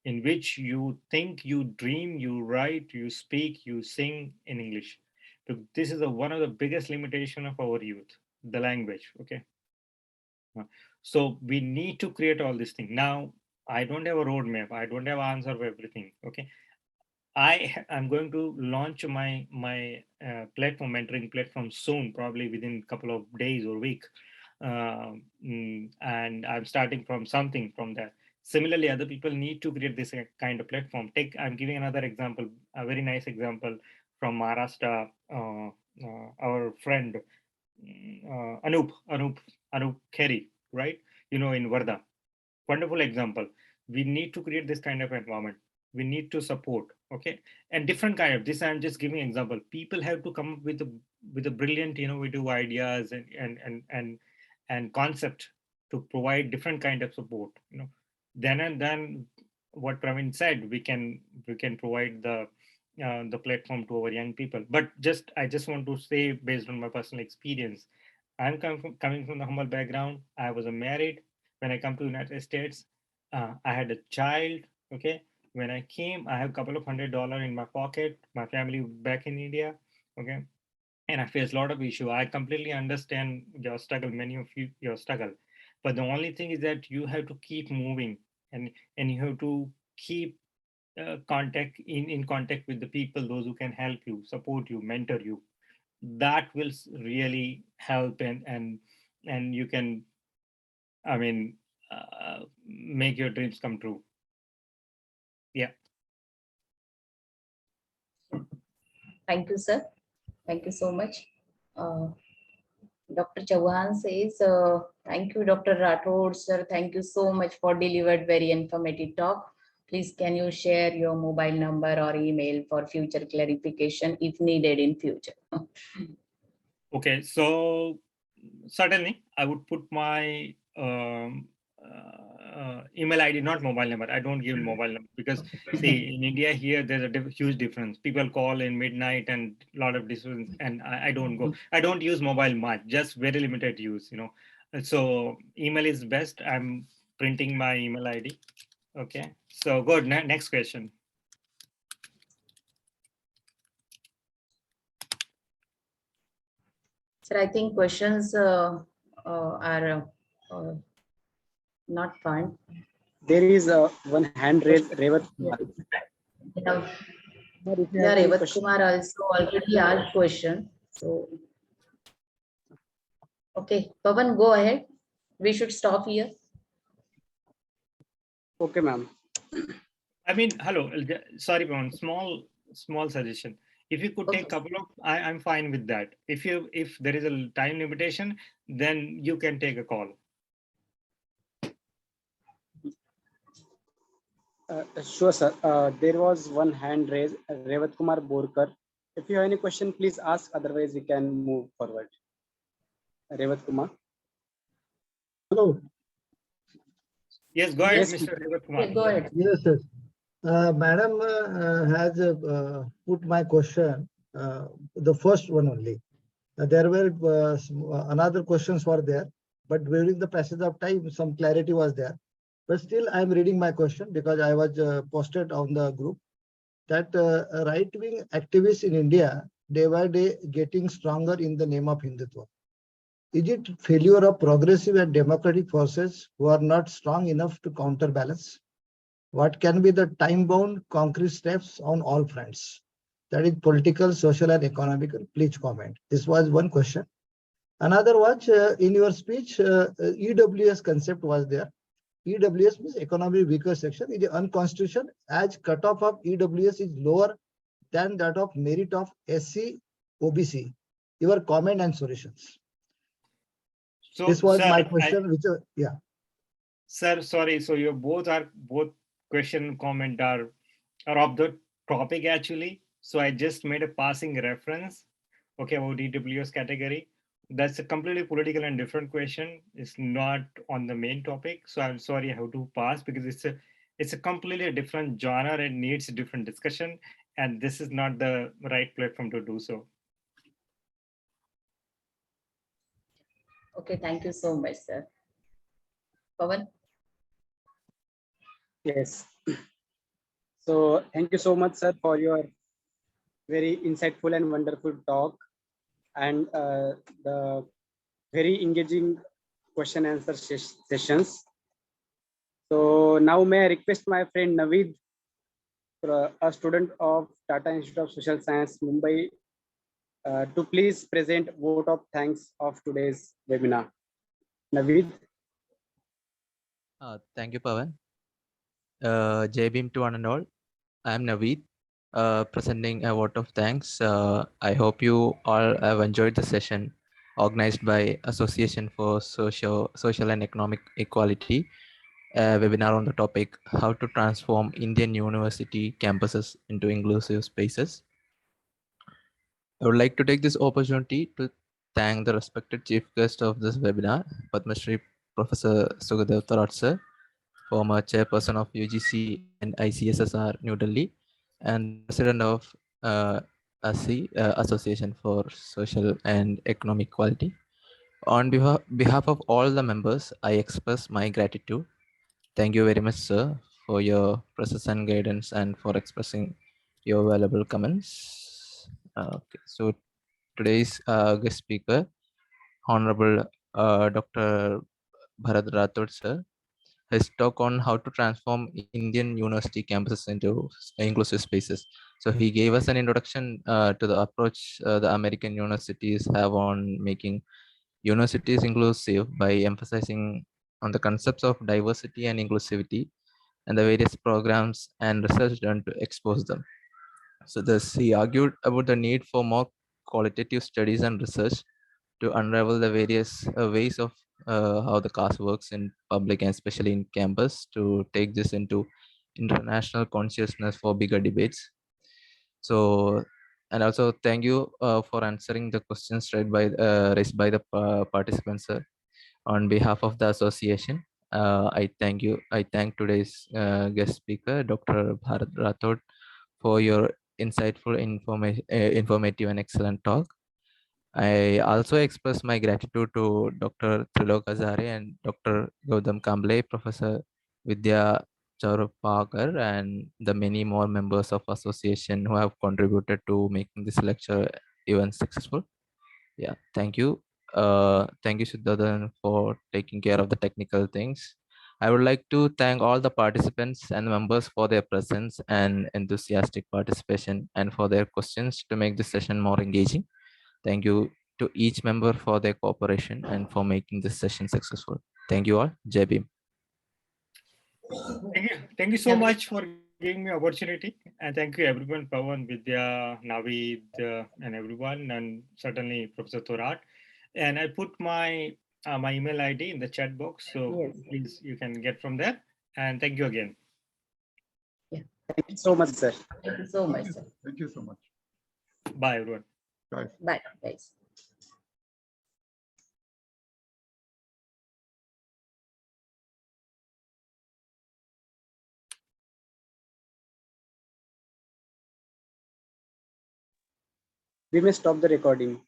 D: in which you think, you dream, you write, you speak, you sing in English. So this is one of the biggest limitation of our youth, the language. Okay, so we need to create all these things. Now, I don't have a roadmap. I don't have answer for everything. Okay, I'm going to launch my platform, mentoring platform, soon, probably within a couple of days or week. And I'm starting from something from that. Similarly, other people need to create this kind of platform. I'm giving another example, a very nice example from Maharashtra. Our friend Anup Kheri, right? In Varda. wonderful example. We need to create this kind of environment. We need to support, okay, and different kind of this. I'm just giving example. People have to come up with a brilliant, innovative ideas and concept to provide different kind of support. Then what Praveen said, we can provide the platform to our young people. But I just want to say, based on my personal experience, I'm coming from the humble background. I was married when I come to the United States. I had a child. Okay, when I came, I have a couple of $100 in my pocket. My family back in India. Okay, and I face a lot of issue. I completely understand your struggle, many of you your struggle. But the only thing is that you have to keep moving, and you have to keep in contact with the people, those who can help you, support you, mentor you. That will really help, and you can, I mean, make your dreams come true. Yeah.
E: Thank you, sir. Thank you so much. Dr. Chauhan says, thank you, Dr. Rathod, sir. Thank you so much for delivered very informative talk. Please, can you share your mobile number or email for future clarification if needed in future?
D: Okay, so certainly I would put my email ID, not mobile number. I don't give mobile number because see, in India here there's a huge difference. People call in midnight and a lot of difference, and I don't go. I don't use mobile much, just very limited use. So email is best. I'm printing my email ID. Okay, so good. Next question.
E: Sir, I think questions are not fine.
A: There is one hand raised, Revat Kumar.
E: Yeah,
A: If you have any
E: Revat
A: question.
E: Kumar also already asked question. So, okay, Pavan, go ahead. We should stop here.
A: Okay, ma'am.
D: I mean, hello. Sorry, Pawan. Small suggestion. If you could take
E: Okay.
D: couple of, I'm fine with that. If there is a time limitation, then you can take a call.
A: Sure, sir. There was one hand raised, Revat Kumar Borkar. If you have any question, please ask. Otherwise, we can move forward. Revat Kumar.
I: Hello.
D: Yes, go ahead,
A: Yes,
D: Mr. Revat Kumar.
E: Okay, go ahead.
I: Yes, sir. Madam has put my question, the first one only. There were another questions were there, but during the passage of time, some clarity was there. But still, I am reading my question because I was posted on the group that right-wing activists in India, day by day, getting stronger in the name of Hindutva. Is it failure of progressive and democratic forces who are not strong enough to counterbalance? What can be the time-bound concrete steps on all fronts? That is political, social, and economical. Please comment. This was one question. Another was in your speech, EWS concept was there. EWS means economically weaker section is unconstitutional as cutoff of EWS is lower than that of merit of SC, OBC. Your comment and solutions.
D: So,
I: This was
D: sir,
I: my question. Yeah.
D: Sir, sorry. So your both question comment are of the topic actually. So I just made a passing reference, okay, about EWS category. That's a completely political and different question. It's not on the main topic. So I'm sorry I have to pass because it's a completely different genre and needs a different discussion. And this is not the right platform to do so.
E: Okay, thank you so much, sir. Pavan?
A: Yes. So thank you so much, sir, for your very insightful and wonderful talk and the very engaging question answer sessions. So now may I request my friend Naveed, a student of Tata Institute of Social Science, Mumbai, to please present vote of thanks of today's webinar. Naveed.
J: Thank you, Pavan. Jai Bhim to one and all. I am Naveed, presenting a vote of thanks. I hope you all have enjoyed the session organized by Association for Social and Economic Equality. a webinar on the topic how to transform Indian university campuses into inclusive spaces. I would like to take this opportunity to thank the respected chief guest of this webinar, Padamshree Professor Sukhadeo Thorat sir, former chairperson of UGC and ICSSR New Delhi, and the president of ASEE, Association for Social and Economic Equality. On behalf of all the members, I express my gratitude. Thank you very much, sir, for your presence and guidance and for expressing your valuable comments. Okay, so today's guest speaker, Honorable Dr. Bharat Rathod, sir, his talk on how to transform Indian university campuses into inclusive spaces. So he gave us an introduction to the approach the American universities have on making universities inclusive by emphasizing on the concepts of diversity and inclusivity and the various programs and research done to expose them. So thus he argued about the need for more qualitative studies and research to unravel the various ways of how the caste works in public and especially in campus, to take this into international consciousness for bigger debates. So, and also thank you for answering the questions raised by the participants, sir. On behalf of the association, I thank you. I thank today's guest speaker, Dr. Bharat Rathod, for your insightful, informative and excellent talk. I also express my gratitude to Dr. Trilok Hajare and Dr. Gautam Kamble, Professor Vidya Chourpagar, and the many more members of association who have contributed to making this lecture even successful. Yeah, thank you. Thank you, Siddharthan, for taking care of the technical things. I would like to thank all the participants and members for their presence and enthusiastic participation and for their questions to make this session more engaging. Thank you to each member for their cooperation and for making this session successful. Thank you all. Jai Bhim.
D: Thank you so much for giving me opportunity, and thank you everyone, Pawan, Vidya, Navid, and everyone, and certainly Professor Thorat. And I put my my email ID in the chat box, so please you can get from there. And thank you again.
A: Thank you so much, sir.
E: Thank you so much, sir.
B: Thank you so much.
D: Bye, everyone.
B: Bye.
E: Bye, guys.
A: We may stop the recording.